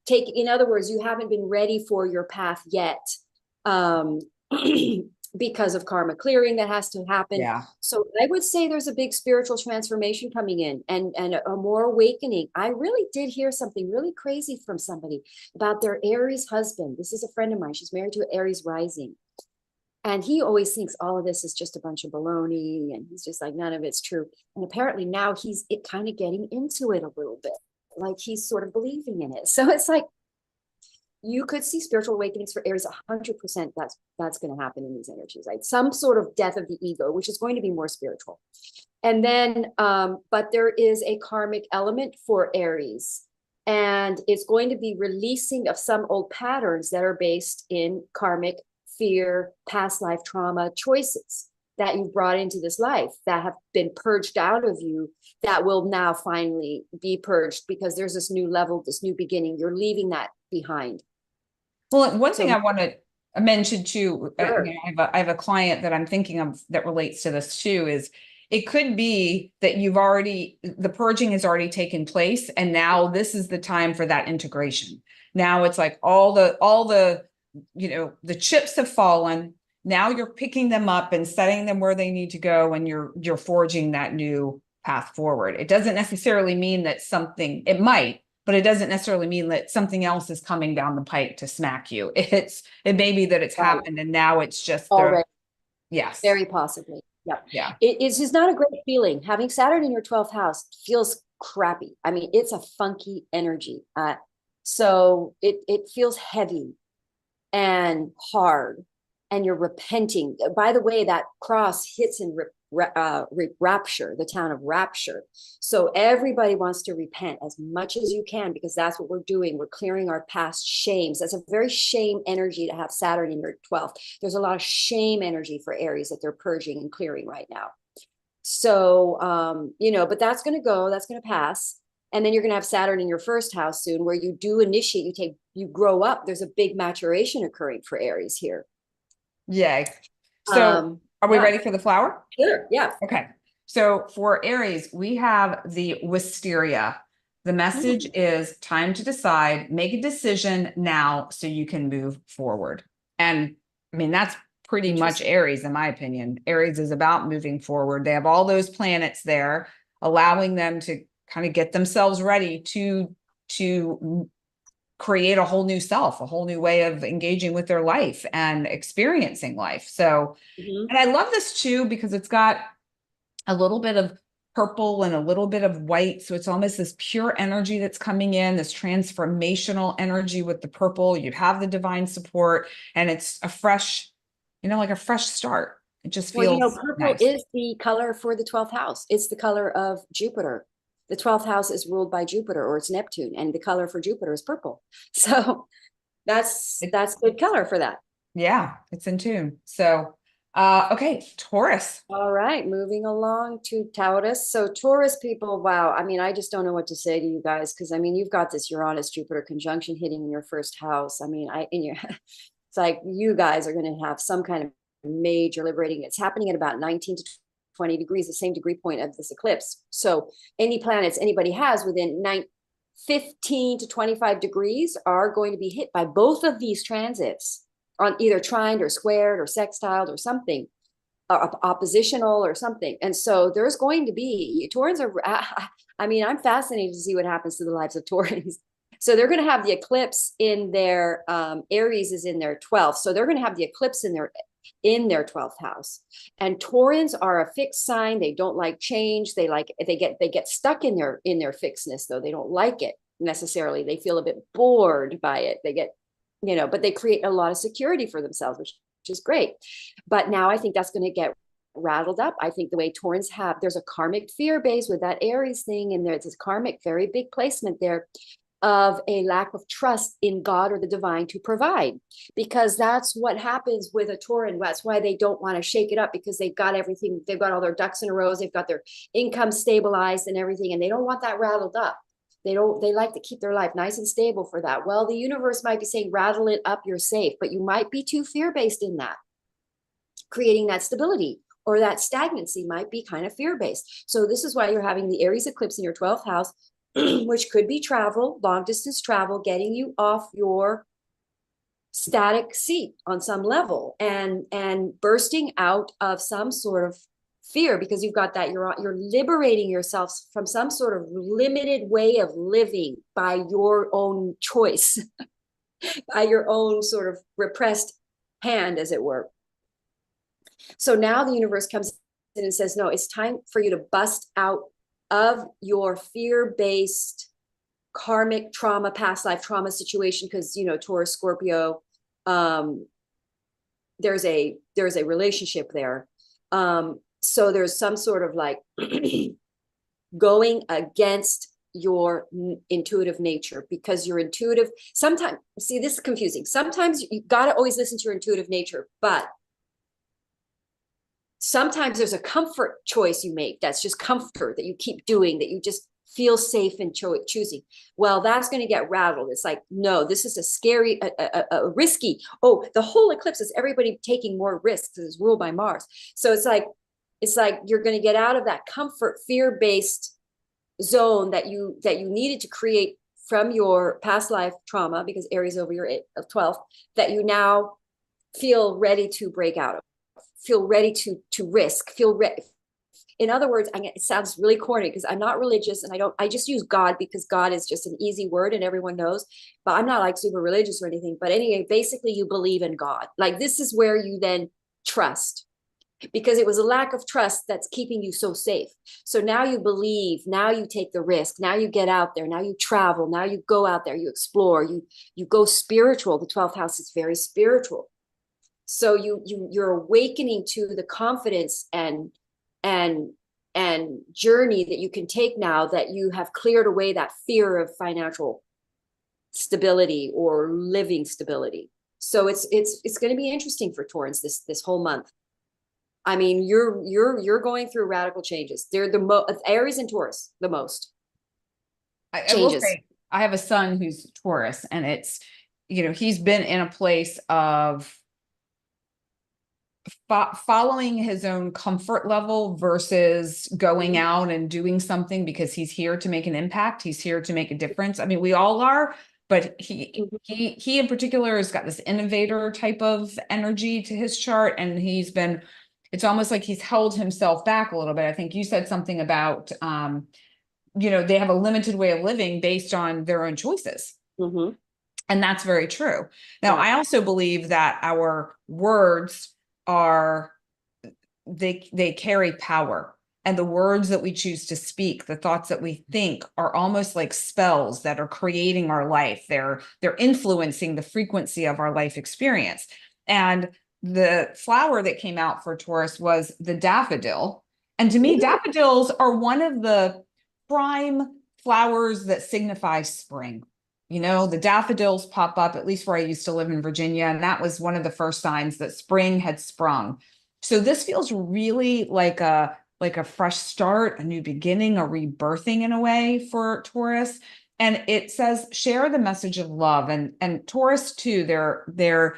in other words, you haven't been ready for your path yet. Because of karma clearing that has to happen.
Yeah.
So I would say there's a big spiritual transformation coming in and a more awakening. I really did hear something really crazy from somebody about their Aries husband. This is a friend of mine. She's married to an Aries rising. And he always thinks all of this is just a bunch of baloney. And he's just like, none of it's true. And apparently now he's kind of getting into it a little bit. Like he's sort of believing in it. So it's like, you could see spiritual awakenings for Aries 100%. That's going to happen in these energies, right? Some sort of death of the ego, which is going to be more spiritual. And then, but there is a karmic element for Aries, and it's going to be releasing of some old patterns that are based in karmic fear, past life trauma choices that you've brought into this life that have been purged out of you, that will now finally be purged because there's this new level, this new beginning. You're leaving that behind.
Well, one thing I want to mention too,
Sure.
I have a client that I'm thinking of that relates to this too, is it could be that the purging has already taken place. And now this is the time for that integration. Now it's like all the, the chips have fallen. Now you're picking them up and setting them where they need to go. And you're forging that new path forward. It doesn't necessarily mean that it might, but it doesn't necessarily mean that something else is coming down the pike to smack you. It may be that it's happened and now it's just
already.
Yes.
Very possibly. Yeah.
Yeah.
It's just not a great feeling. Having Saturn in your 12th house feels crappy. I mean, it's a funky energy. So it feels heavy and hard, and you're repenting. By the way, that cross hits in Rapture, the town of Rapture. So everybody wants to repent as much as you can, because that's what we're doing. We're clearing our past shames. That's a very shame energy to have Saturn in your 12th. There's a lot of shame energy for Aries that they're purging and clearing right now. So, but that's going to go, that's going to pass. And then you're going to have Saturn in your first house soon, where you do initiate, you grow up. There's a big maturation occurring for Aries here.
Yay. So are we ready for the flower?
Sure. Yeah.
Okay. So for Aries, we have the wisteria. The message is time to decide, make a decision now so you can move forward. And I mean, that's pretty much Aries, in my opinion. Aries is about moving forward. They have all those planets there, allowing them to kind of get themselves ready to create a whole new self, a whole new way of engaging with their life and experiencing life. So, and I love this too, because it's got a little bit of purple and a little bit of white. So it's almost this pure energy that's coming in, this transformational energy with the purple. You have the divine support, and it's a fresh, like a fresh start. It just feels
purple
nice.
is the color for the 12th house. It's the color of Jupiter. The 12th house is ruled by Jupiter, or it's Neptune, and the color for Jupiter is purple. So that's good color for that.
Yeah, it's in tune. So, okay, Taurus.
All right, moving along to Taurus. So Taurus people, wow. I mean, I just don't know what to say to you guys, because I mean, you've got this Uranus-Jupiter conjunction hitting in your first house. I mean, it's like you guys are going to have some kind of major liberating. It's happening at about 19 to 20 degrees, the same degree point of this eclipse. So any planets anybody has within 15 to 25 degrees are going to be hit by both of these transits, on either trined or squared or sextiled or something, oppositional or something. And so there's going to be, Taurans are, I mean, I'm fascinated to see what happens to the lives of Taurans. So they're going to have the eclipse in their, Aries is in their 12th. So they're going to have the eclipse in their 12th house. And Taurans are a fixed sign. They don't like change. They get stuck in their fixedness, though. They don't like it necessarily. They feel a bit bored by it. They get, but they create a lot of security for themselves, which is great. But now I think that's going to get rattled up. I think the way Taurans there's a karmic fear base with that Aries thing, and there's this karmic, very big placement there of a lack of trust in God or the divine to provide, because that's what happens with a Tauran. That's why they don't want to shake it up, because they've got everything. They've got all their ducks in a row. They've got their income stabilized and everything, and they don't want that rattled up. They like to keep their life nice and stable for that. Well, the universe might be saying, rattle it up, you're safe, but you might be too fear-based in that. Creating that stability or that stagnancy might be kind of fear-based. So this is why you're having the Aries eclipse in your 12th house, which could be travel, long distance travel, getting you off your static seat on some level, and bursting out of some sort of fear, because you've got that you're liberating yourself from some sort of limited way of living by your own choice, by your own sort of repressed hand, as it were. So now the universe comes in and says, no, it's time for you to bust out of your fear-based karmic trauma, past life trauma situation, because Taurus, Scorpio, there's a relationship there. So there's some sort of like going against your intuitive nature, because you're intuitive. Sometimes, see, this is confusing. Sometimes you got to always listen to your intuitive nature, but sometimes there's a comfort choice you make that's just comfort that you keep doing, that you just feel safe in choosing. Well, that's going to get rattled. It's like, no, this is a scary, a risky. Oh, the whole eclipse is everybody taking more risks. It's ruled by Mars. So it's like you're going to get out of that comfort, fear-based zone that you needed to create from your past life trauma, because Aries over your 12th, that you now feel ready to break out of. Feel ready to risk, feel ready. In other words, it sounds really corny because I'm not religious, and I just use God because God is just an easy word and everyone knows, but I'm not like super religious or anything. But anyway, basically you believe in God. Like, this is where you then trust. because it was a lack of trust that's keeping you so safe. So now you believe, now you take the risk, now you get out there, now you travel, now you go out there, you explore, you go spiritual. The 12th house is very spiritual. So you're awakening to the confidence and journey that you can take now that you have cleared away that fear of financial stability or living stability. So it's going to be interesting for Taurans this whole month. I mean, you're going through radical changes. They're the most, Aries and Taurus, the most
I will
changes.
say, I have a son who's Taurus, and it's, you know, he's been in a place of following his own comfort level versus going out and doing something because he's here to make an impact. He's here to make a difference. I mean, we all are, but he in particular has got this innovator type of energy to his chart, and it's almost like he's held himself back a little bit. I think you said something about, you know, they have a limited way of living based on their own choices.
Mm-hmm.
And that's very true. Now,
Yeah.
I also believe that our words they carry power, and the words that we choose to speak, the thoughts that we think, are almost like spells that are creating our life. They're influencing the frequency of our life experience. And the flower that came out for Taurus was the daffodil. And to me, daffodils are one of the prime flowers that signify spring. You know, the daffodils pop up, at least where I used to live in Virginia, and that was one of the first signs that spring had sprung. So this feels really like a fresh start, a new beginning, a rebirthing in a way for Taurus. And it says share the message of love. And Taurus too, they're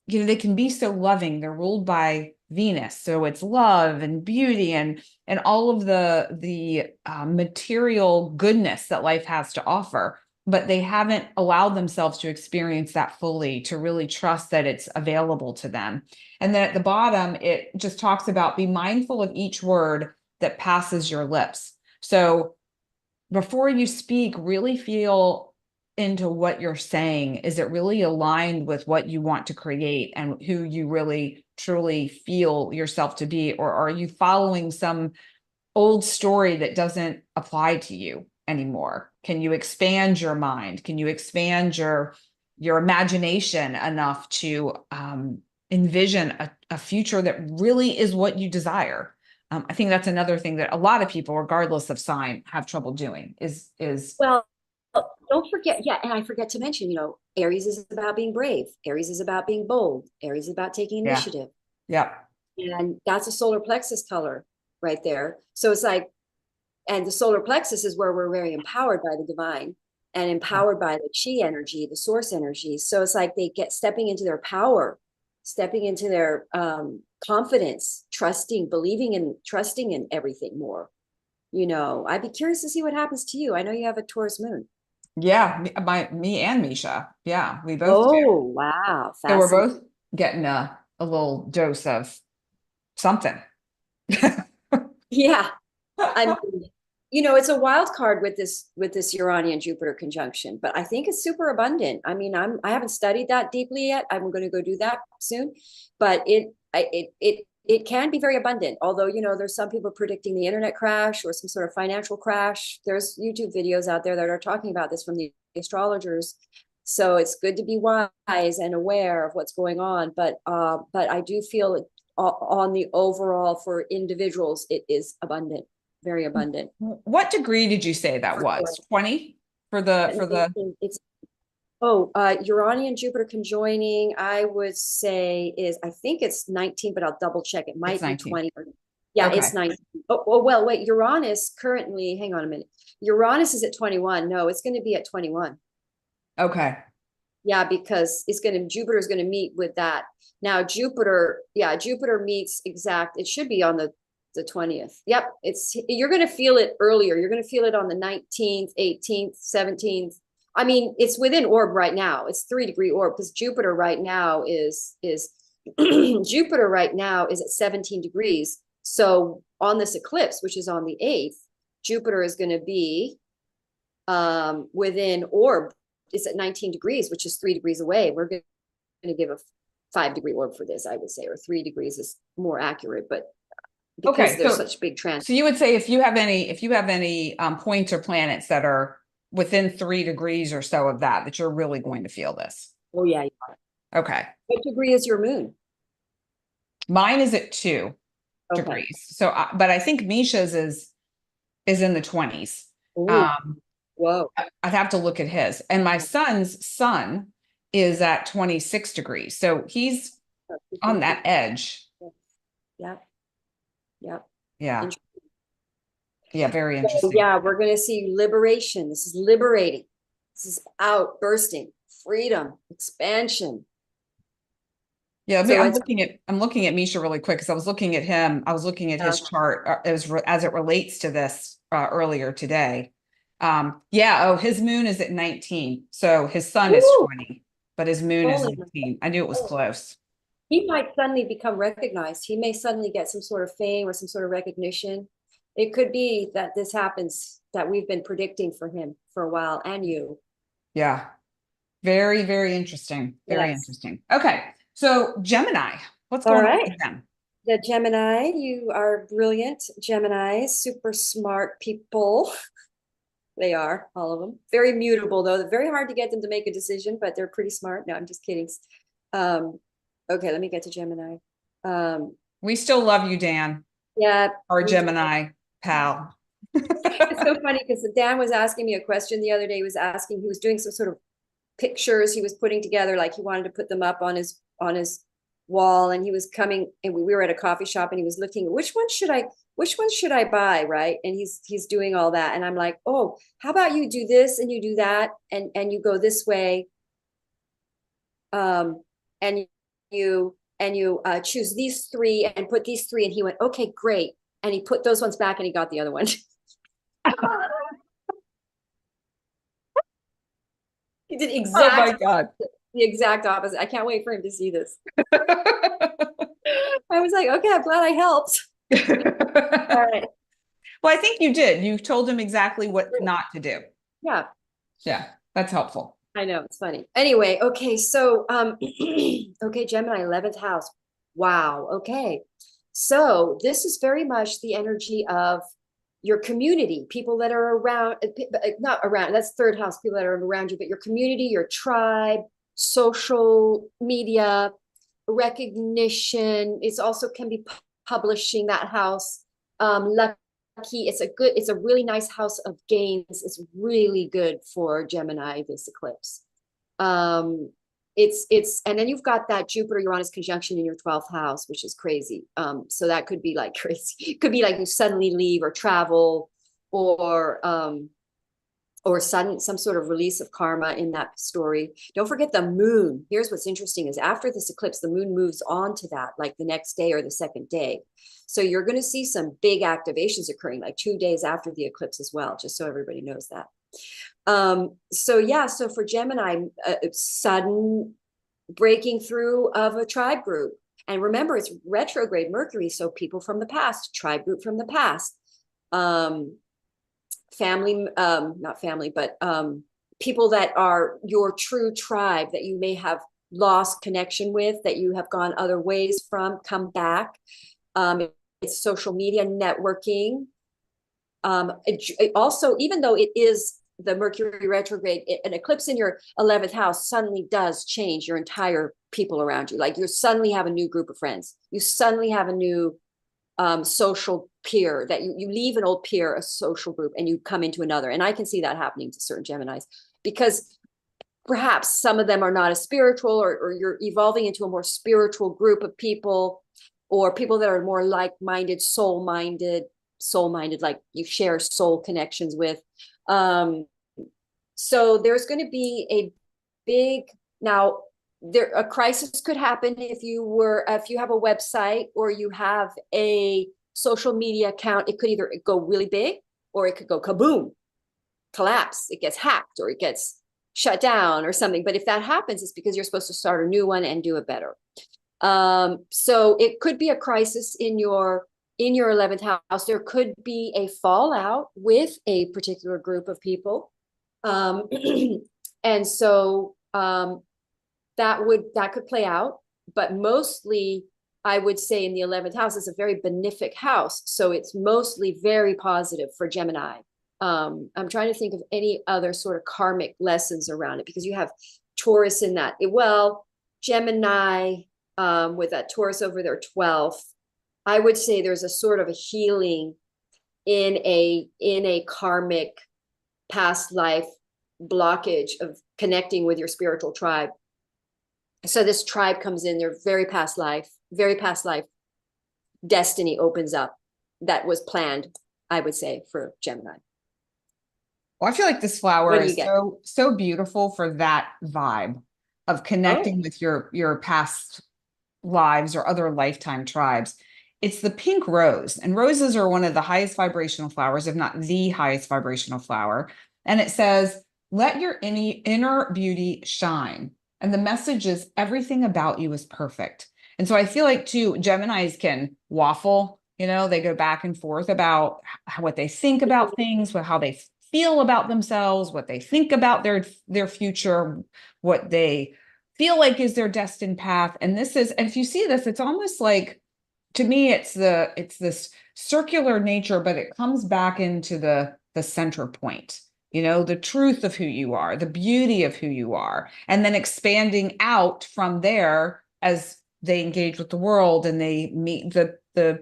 you know, they can be so loving. They're ruled by Venus, so it's love and beauty and all of the material goodness that life has to offer. But they haven't allowed themselves to experience that fully, to really trust that it's available to them. And then at the bottom, it just talks about be mindful of each word that passes your lips. So before you speak, really feel into what you're saying. Is it really aligned with what you want to create and who you really truly feel yourself to be? Or are you following some old story that doesn't apply to you anymore? Can you expand your mind? Can you expand your imagination enough to envision a future that really is what you desire? I think that's another thing that a lot of people, regardless of sign, have trouble doing is
Well, don't forget, yeah, and I forget to mention, you know, Aries is about being brave. Aries is about being bold. Aries is about taking
yeah,
initiative.
yeah.
And that's a solar plexus color right there. So it's like, and the solar plexus is where we're very empowered by the divine and empowered by the chi energy, the source energy. So it's like they get stepping into their power, stepping into their confidence, trusting, believing and trusting in everything more. You know, I'd be curious to see what happens to you. I know you have a Taurus moon.
Yeah, me and Misha. Yeah, we both do.
Oh, wow.
So we're
Fascinating.
both getting a little dose of something.
Yeah. I mean, you know, it's a wild card with this Uranian Jupiter conjunction, but I think it's super abundant. I mean, I haven't studied that deeply yet. I'm going to go do that soon, but it can be very abundant. Although, you know, there's some people predicting the internet crash or some sort of financial crash. There's YouTube videos out there that are talking about this from the astrologers. So it's good to be wise and aware of what's going on. But I do feel it on the overall for individuals, it is abundant, very abundant.
What degree did you say that was? 20 for the
It's Uranian Jupiter conjoining, I would say is, I think it's 19, but I'll double check. It
it's
might be
19.
20. Yeah,
Okay.
it's 19. Oh, well, wait, Uranus currently, hang on a minute. Uranus is at 21. No, it's going to be at 21.
Okay.
Yeah, because Jupiter is going to meet with that. Now Jupiter meets it should be on the 20th. Yep, you're going to feel it earlier. You're going to feel it on the 19th, 18th, 17th. I mean, it's within orb right now. It's 3-degree orb because Jupiter right now is Jupiter right now is at 17 degrees. So on this eclipse, which is on the 8th, Jupiter is going to be within orb. It's at 19 degrees, which is 3 degrees away. We're going to give a 5-degree orb for this, I would say, or 3 degrees is more accurate, but because
Okay,
there's such big trends.
so you would say if you have any points or planets that are within 3 degrees or so of that you're really going to feel this.
Oh yeah.
Okay.
What degree is your moon?
Mine is at 2
Okay.
degrees. So, but I think Misha's is in the 20s.
Ooh, whoa.
I'd have to look at his. And my son's sun is at 26 degrees. So he's on that edge.
Yeah. Yeah.
Yeah. Yeah, very
So,
interesting.
yeah, we're going to see liberation. This is liberating. This is outbursting, freedom, expansion.
Yeah,
So
I'm looking at Misha really quick because I was looking at him. I was looking at his chart as it relates to this earlier today. Yeah, oh, his moon is at 19. So his sun is 20, but his moon is 19. I knew it was close.
He might suddenly become recognized. He may suddenly get some sort of fame or some sort of recognition. It could be that this happens, that we've been predicting for him for a while, and you.
Yeah. Very, very interesting. Very interesting. Okay. So Gemini, what's going on with them?
The Gemini, you are brilliant. Gemini, super smart people. They are, all of them. Very mutable, though. They're very hard to get them to make a decision, but they're pretty smart. No, I'm just kidding. Okay, let me get to Gemini.
We still love you, Dan.
Yeah.
Our Gemini pal.
It's so funny because Dan was asking me a question the other day. He was doing some sort of pictures he was putting together, like he wanted to put them up on his wall, and he was coming, and we were at a coffee shop, and he was looking, which one should I buy, right? And he's doing all that, and I'm like, oh, how about you do this and you do that, and you go this way, and you choose these 3 and put these 3, and he went, okay, great, and he put those ones back and he got the other one. He did exactly the exact opposite. I can't wait for him to see this. I was like, okay, I'm glad I helped. All right.
Well, I think you did. You told him exactly what not to do.
Yeah.
Yeah, that's helpful.
I know, it's funny. Anyway, okay, so okay, Gemini, 11th house. Wow. Okay. So this is very much the energy of your community, people that are around, not around, that's 3rd house, people that are around you, but your community, your tribe, social media, recognition. It's also can be publishing, that house. Lucky, it's a really nice house of gains. It's really good for Gemini, this eclipse. And then you've got that Jupiter Uranus conjunction in your 12th house, which is crazy. So that could be like crazy. It could be like you suddenly leave or travel, or some sort of release of karma in that story. Don't forget the moon. Here's what's interesting is after this eclipse, the moon moves on to that, like the next day or the second day. So you're going to see some big activations occurring like 2 days after the eclipse as well, just so everybody knows that. So for Gemini, sudden breaking through of a tribe group. And remember, it's retrograde Mercury, so people from the past, tribe group from the past, family, not family, but people that are your true tribe that you may have lost connection with, that you have gone other ways from, come back. It's social media networking. Also, even though it is the Mercury retrograde, an eclipse in your 11th house suddenly does change your entire people around you. Like you suddenly have a new group of friends. You suddenly have a new social peer, that you leave an old peer, a social group, and you come into another. And I can see that happening to certain Geminis because perhaps some of them are not as spiritual, or you're evolving into a more spiritual group of people, or people that are more like-minded, soul-minded, like you share soul connections with. So there's going to be a big, now a crisis could happen if you have a website or you have a social media account. It could either go really big or it could go kaboom, collapse. It gets hacked or it gets shut down or something. But if that happens, it's because you're supposed to start a new one and do it better. So it could be a crisis in your 11th house. There could be a fallout with a particular group of people. And so that could play out. but mostly I would say in the 11th house is a very benefic house. So it's mostly very positive for Gemini. I'm trying to think of any other sort of karmic lessons around it, because you have Taurus in that. Well, Gemini, with that Taurus over their 12th, I would say there's a sort of a healing in a karmic past life blockage of connecting with your spiritual tribe. So this tribe comes in, their very past life destiny opens up that was planned, I would say, for Gemini.
Well, I feel like this flower
What do you
is
get?
so beautiful for that vibe of connecting with your past lives or other lifetime tribes. It's the pink rose, and roses are one of the highest vibrational flowers, if not the highest vibrational flower. And it says, let your inner beauty shine. And the message is everything about you is perfect. And so I feel like too, Geminis can waffle, you know, they go back and forth about what they think about things, how they feel about themselves, what they think about their future, what they feel like is their destined path. And this is, and if you see this, it's almost like, to me, it's this circular nature, but it comes back into the center point, you know, the truth of who you are, the beauty of who you are, and then expanding out from there as they engage with the world and they meet the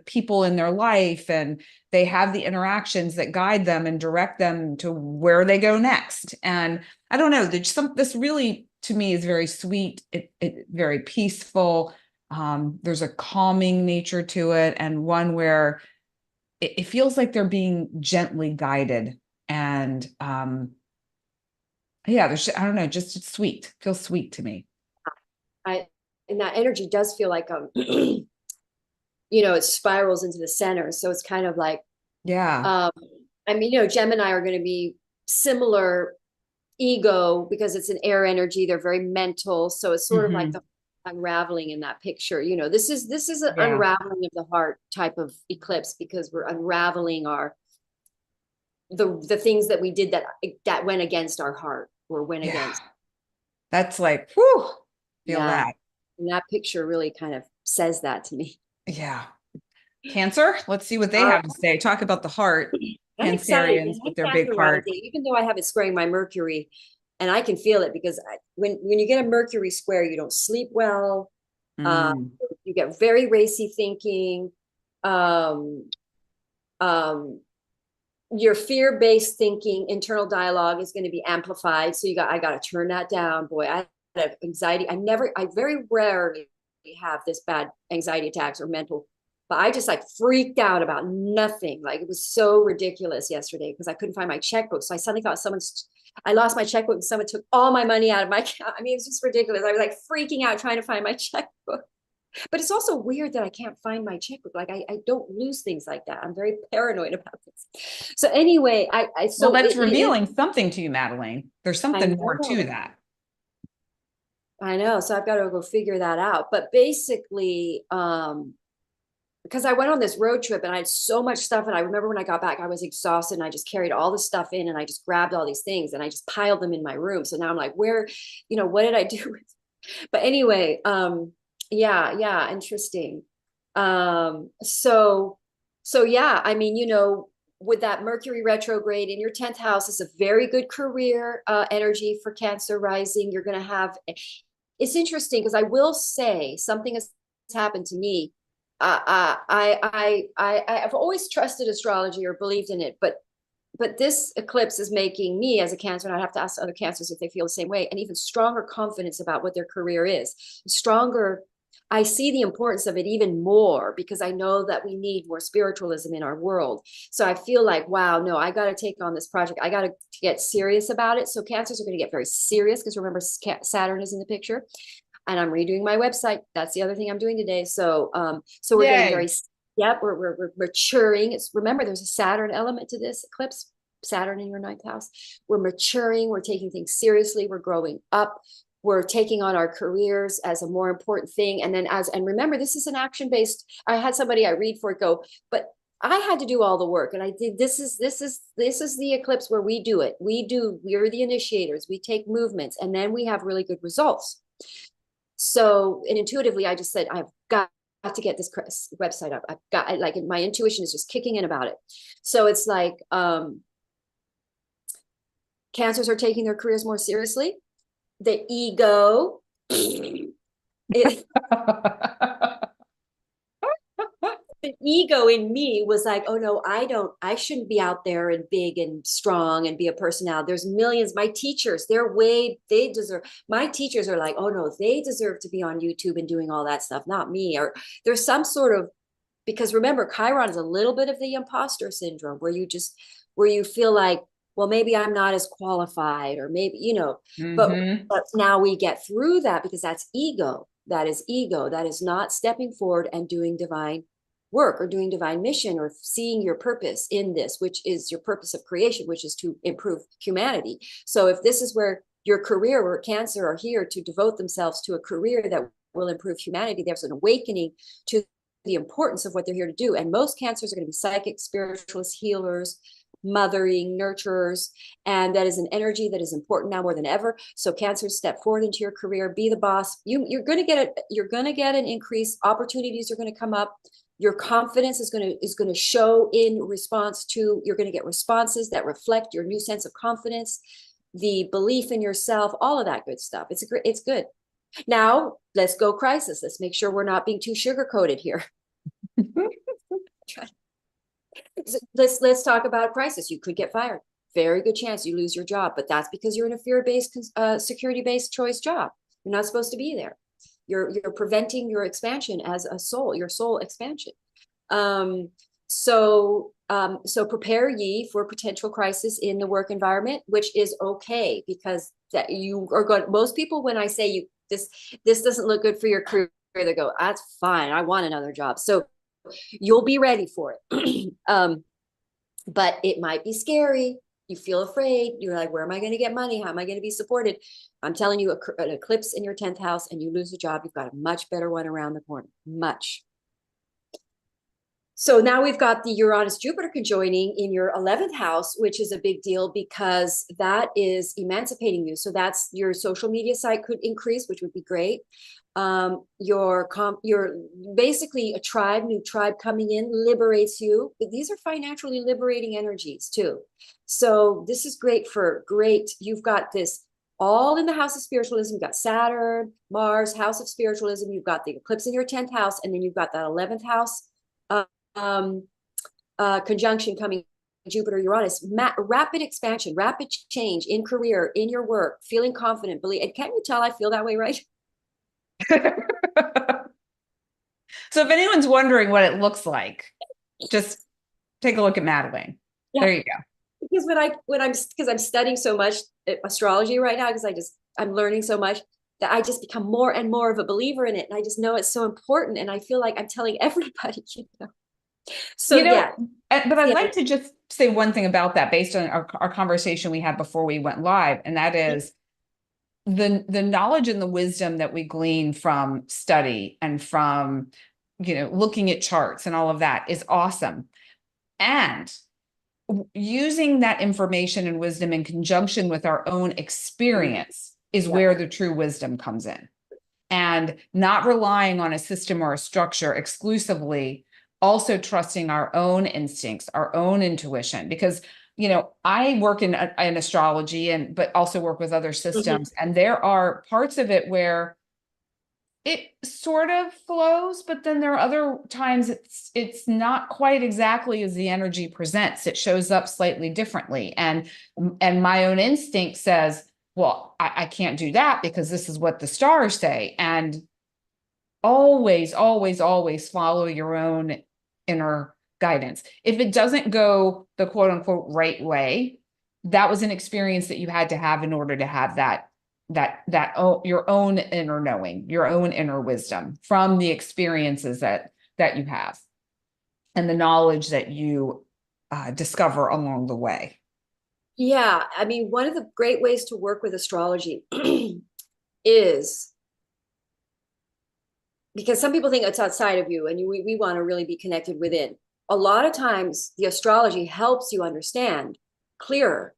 people in their life, and they have the interactions that guide them and direct them to where they go next. And I don't know, this really, to me, is very sweet, it very peaceful. There's a calming nature to it, and one where it feels like they're being gently guided. And yeah, I don't know, just it's sweet. It feels sweet to me.
And that energy does feel like you know, it spirals into the center. So it's kind of like,
Yeah.
I mean, you know, Gemini are going to be similar ego because it's an air energy. They're very mental. So it's sort of like the unraveling in that picture. You know, this is an unraveling of the heart type of eclipse, because we're unraveling the things that we did that went against our heart or went against.
That's like, whew, feel that.
And that picture really kind of says that to me.
Yeah. Cancer, let's see what they have to say. Talk about the heart.
I'm excited.
Cancerians with their big heart.
Even though I have it squaring my Mercury, and I can feel it because when you get a Mercury square, you don't sleep well. You get very racy thinking. Your fear-based thinking, internal dialogue is going to be amplified. So I got to turn that down. Boy, I have anxiety. I very rarely have this bad anxiety attacks or mental, but I just like freaked out about nothing. Like it was so ridiculous yesterday because I couldn't find my checkbook. So I suddenly thought I lost my checkbook and someone took all my money out of my account. I mean, it's just ridiculous. I was like freaking out trying to find my checkbook. But it's also weird that I can't find my checkbook. Like I don't lose things like that. I'm very paranoid about this. So anyway, so
well, that's revealing something to you, Madelaine. There's something more to that.
I know. So I've got to go figure that out. But basically, because I went on this road trip and I had so much stuff. And I remember when I got back, I was exhausted and I just carried all the stuff in and I just grabbed all these things and I just piled them in my room. So now I'm like, where, you know, what did I do? But anyway, yeah, interesting. So yeah, I mean, you know, with that Mercury retrograde in your 10th house is a very good career energy for Cancer rising. You're going to have, it's interesting because I will say something has happened to me. I've always trusted astrology or believed in it, but this eclipse is making me as a Cancer, and I'd have to ask other Cancers if they feel the same way, an even stronger confidence about what their career is. Stronger, I see the importance of it even more because I know that we need more spiritualism in our world. So I feel like, wow, no, I got to take on this project. I got to get serious about it. So Cancers are going to get very serious because remember, Saturn is in the picture. And I'm redoing my website. That's the other thing I'm doing today. So we're getting very, we're maturing. Remember, there's a Saturn element to this eclipse, Saturn in your 9th house. We're maturing. We're taking things seriously. We're growing up. We're taking on our careers as a more important thing. And then and remember, this is an action-based, I had somebody I read for it go, but I had to do all the work. And I did, this is the eclipse where we do it. We're the initiators. We take movements and then we have really good results. So, and intuitively, I just said, I've got to get this website up. I've got, like, my intuition is just kicking in about it. So it's like, cancers are taking their careers more seriously. The ego, it, the ego in me was like, oh no, I shouldn't be out there and big and strong and be a personality. There's millions. My teachers, my teachers are like, oh no, they deserve to be on YouTube and doing all that stuff, not me. Or there's some sort of, because remember, Chiron is a little bit of the imposter syndrome where you feel like, well, maybe I'm not as qualified, or maybe, but now we get through that, because that's ego. That is ego. That is not stepping forward and doing divine work or doing divine mission or seeing your purpose in this, which is your purpose of creation, which is to improve humanity. So if this is where your career or Cancer are here to devote themselves to a career that will improve humanity, there's an awakening to the importance of what they're here to do. And most Cancers are going to be psychics, spiritualists, healers, mothering, nurturers, and that is an energy that is important now more than ever. So Cancers, step forward into your career, be the boss. You're going to get it. You're going to get an increase. Opportunities are going to come up. Your confidence is going to show in response to, you're going to get responses that reflect your new sense of confidence, the belief in yourself, all of that good stuff. It's good. Now let's go crisis. Let's make sure we're not being too sugar-coated here. Let's talk about crisis. You could get fired. Very good chance you lose your job, but that's because you're in a fear-based, security-based choice job. You're not supposed to be there. You're preventing your expansion as a soul, your soul expansion. So prepare ye for potential crisis in the work environment, which is okay, because that you are going. Most people, when I say this doesn't look good for your career, they go, that's fine. I want another job. So you'll be ready for it. But it might be scary. You feel afraid. You're like, where am I going to get money? How am I going to be supported? I'm telling you, an eclipse in your 10th house and you lose a job, you've got a much better one around the corner. Much. So now we've got the Uranus-Jupiter conjoining in your 11th house, which is a big deal because that is emancipating you. So that's your social media site could increase, which would be great. You're basically a new tribe coming in liberates you. But these are financially liberating energies too. So this is great. You've got this all in the house of spiritualism. You've got Saturn, Mars, house of spiritualism. You've got the eclipse in your 10th house, and then you've got that 11th house conjunction coming, Jupiter, Uranus, rapid expansion, rapid change in career, in your work, feeling confident, believe. And can't you tell I feel that way, right?
So if anyone's wondering what it looks like, just take a look at Madelaine. Yeah. There you go.
Because because I'm studying so much astrology right now, because I'm learning so much that I just become more and more of a believer in it. And I just know it's so important. And I feel like I'm telling everybody, So yeah.
But I'd like to just say one thing about that based on our conversation we had before we went live. And that is the knowledge and the wisdom that we glean from study and from, looking at charts and all of that is awesome. And using that information and wisdom in conjunction with our own experience is where the true wisdom comes in. And not relying on a system or a structure exclusively, also trusting our own instincts, our own intuition, because I work in astrology but also work with other systems, and there are parts of it where it sort of flows, but then there are other times it's not quite exactly as the energy presents. It shows up slightly differently, and my own instinct says, well, I can't do that because this is what the stars say. And always, always, always follow your own inner guidance. If it doesn't go the quote unquote right way, that was an experience that you had to have in order to have your own inner knowing, your own inner wisdom from the experiences that you have and the knowledge that you discover along the way.
Yeah. I mean, one of the great ways to work with astrology is, because some people think it's outside of you and we want to really be connected within. A lot of times the astrology helps you understand clearer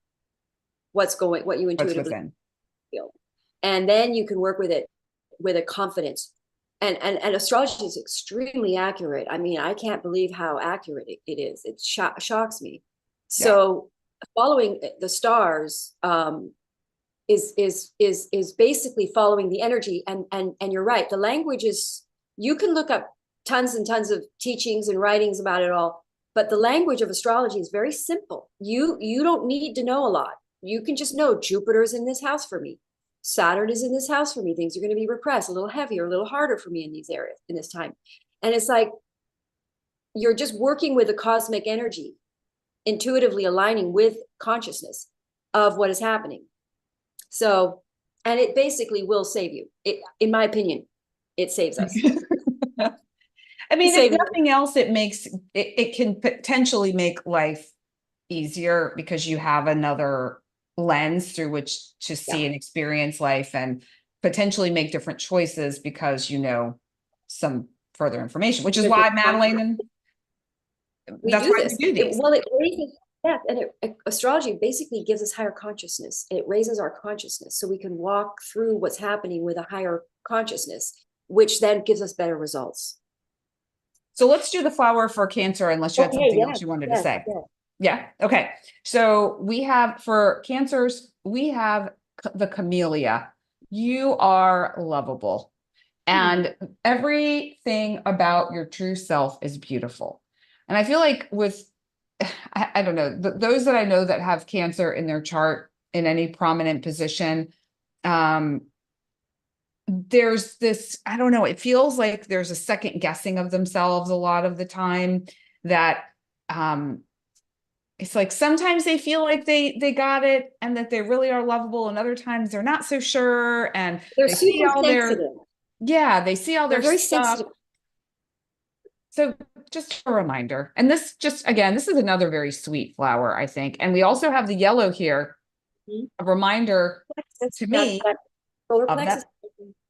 what you intuitively feel. And then you can work with it with a confidence. And astrology is extremely accurate. I mean, I can't believe how accurate it is. It shocks me. So following the stars is basically following the energy. And you're right. The language is, you can look up tons and tons of teachings and writings about it all, but the language of astrology is very simple. You don't need to know a lot. You can just know Jupiter's in this house for me. Saturn is in this house for me. Things are going to be repressed, a little heavier, a little harder for me in these areas, in this time. And it's like, you're just working with the cosmic energy, intuitively aligning with consciousness of what is happening. So, and it basically will save you. In my opinion, it saves us.
I mean, if nothing else, it can potentially make life easier because you have another lens through which to see and experience life, and potentially make different choices because you know some further information, which is why Madelaine and
we do these. Well, it raises, and astrology basically gives us higher consciousness. It raises our consciousness so we can walk through what's happening with a higher consciousness, which then gives us better results.
So let's do the flower for Cancer, unless you had something else you wanted to say. Yeah. Okay. So we have, for Cancers, we have the Camellia. You are lovable, and everything about your true self is beautiful. And I feel like with, I don't know, those that I know that have Cancer in their chart in any prominent position, there's this, I don't know, it feels like there's a second guessing of themselves a lot of the time, that, it's like sometimes they feel like they got it and that they really are lovable, and other times they're not so sure, and
they're
they
super
see all
sensitive.
they see all
they're
their
very
stuff.
sensitive.
So just a reminder, and this just, again, this is another very sweet flower, I think. And we also have the yellow here, a reminder to me
solar
of
plexus.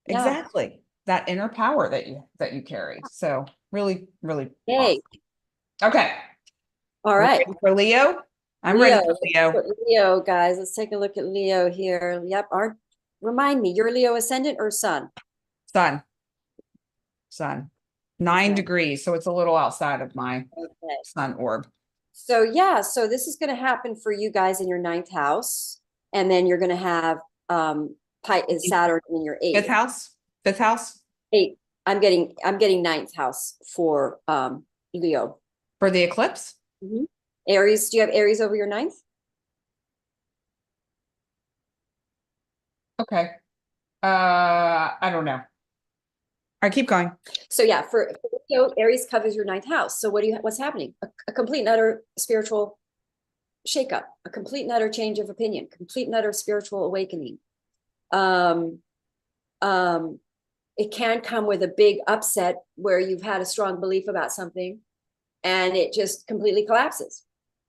exactly, that inner power that you carry. So really, really
awesome.
Okay.
All right.
Ready for Leo? I'm ready for Leo.
Leo, guys, let's take a look at Leo here. Yep. Remind me, you're Leo ascendant or sun?
Sun. 9 degrees. So it's a little outside of my sun orb.
So yeah, so this is going to happen for you guys in your 9th house. And then you're going to have Saturn in your 8th.
5th house? 5th house?
8. I'm getting 9th house for Leo.
For the eclipse?
Mm-hmm. Aries, do you have Aries over your 9th?
Okay. I don't know. All right, keep going.
So yeah, for Leo, Aries covers your 9th house. So what's happening? A complete and utter spiritual shakeup, a complete and utter change of opinion, complete and utter spiritual awakening. It can come with a big upset where you've had a strong belief about something and it just completely collapses.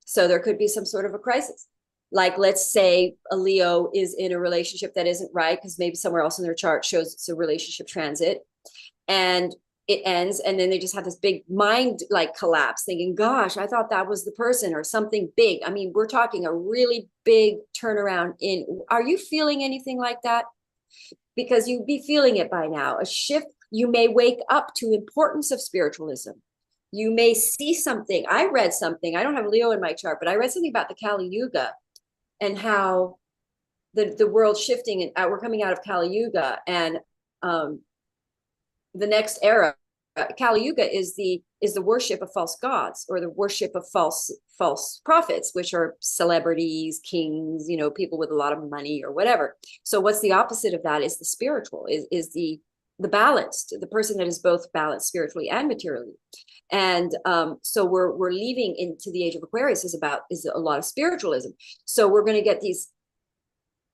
So there could be some sort of a crisis. Like, let's say a Leo is in a relationship that isn't right, because maybe somewhere else in their chart shows it's a relationship transit, and it ends, and then they just have this big mind like collapse, thinking, gosh, I thought that was the person, or something big. I mean, we're talking a really big turnaround are you feeling anything like that? Because you'd be feeling it by now. A shift. You may wake up to importance of spiritualism. You may see something. I read something. I don't have Leo in my chart, but I read something about the Kali Yuga and how the world's shifting, and we're coming out of Kali Yuga, and the next era. Kali Yuga is the worship of false gods, or the worship of false prophets, which are celebrities, kings, people with a lot of money or whatever. So what's the opposite of that is the spiritual, is the balanced, the person that is both balanced spiritually and materially. And so we're leaving into the age of Aquarius is a lot of spiritualism. So we're going to get these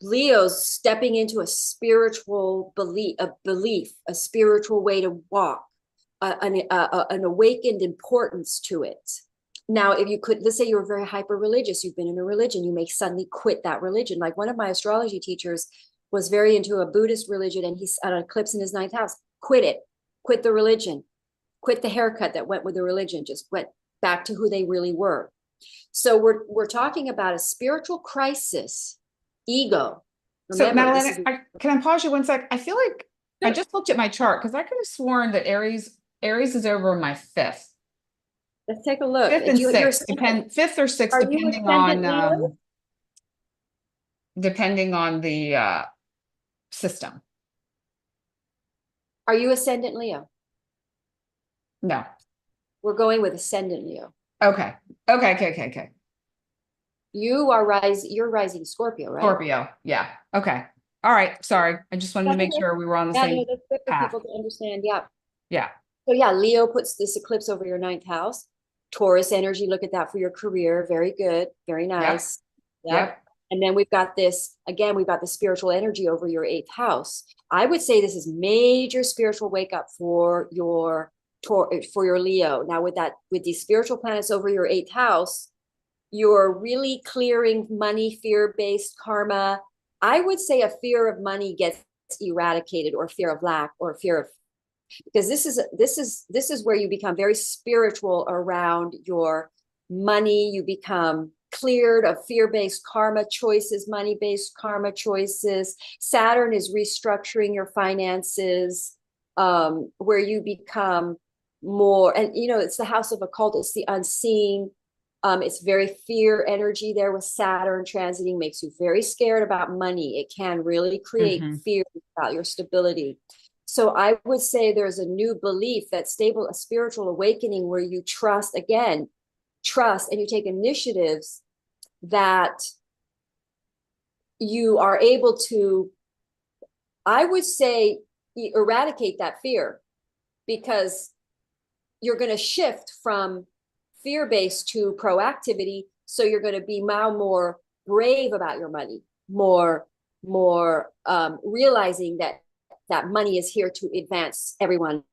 Leos stepping into a spiritual belief, a spiritual way to walk, an awakened importance to it. Now, if you could, let's say you're very hyper religious, you've been in a religion, you may suddenly quit that religion. Like one of my astrology teachers was very into a Buddhist religion, and he's at an eclipse in his 9th house. Quit the religion, quit the haircut that went with the religion, just went back to who they really were. So we're talking about a spiritual crisis, ego.
Remember, so Madelaine, can I pause you one sec? I feel like I just looked at my chart because I could have sworn that Aries is over my fifth.
Let's take a look.
Fifth and
You're
sixth, fifth or sixth,
are you ascendant Leo?
depending on the system.
Are you ascendant Leo?
No.
We're going with ascendant Leo.
Okay. Okay.
You're rising Scorpio, right?
Scorpio. Yeah. Okay. All right. Sorry. I just wanted to make sure we were on the
Yeah,
same
no, that's good for
path.
people to understand. Yeah.
Yeah.
So yeah, Leo puts this eclipse over your ninth house. Taurus energy, look at that for your career. Very good. Very nice.
Yep.
And then we've got this, again, we've got the spiritual energy over your eighth house. I would say this is major spiritual wake up for your Leo. Now with these spiritual planets over your eighth house, you're really clearing money, fear-based karma. I would say a fear of money gets eradicated, or fear of lack, or fear of, because this is where you become very spiritual around your money. You become cleared of fear-based karma choices, money-based karma choices. Saturn is restructuring your finances, where you become more, and it's the house of occult, it's the unseen. It's very fear energy there with Saturn transiting, makes you very scared about money. It can really create fear about your stability. So I would say there's a new belief that a spiritual awakening where you trust, and you take initiatives that you are able to, I would say, eradicate that fear, because you're going to shift from fear-based to proactivity. So you're going to be now more brave about your money, more realizing that money is here to advance everyone,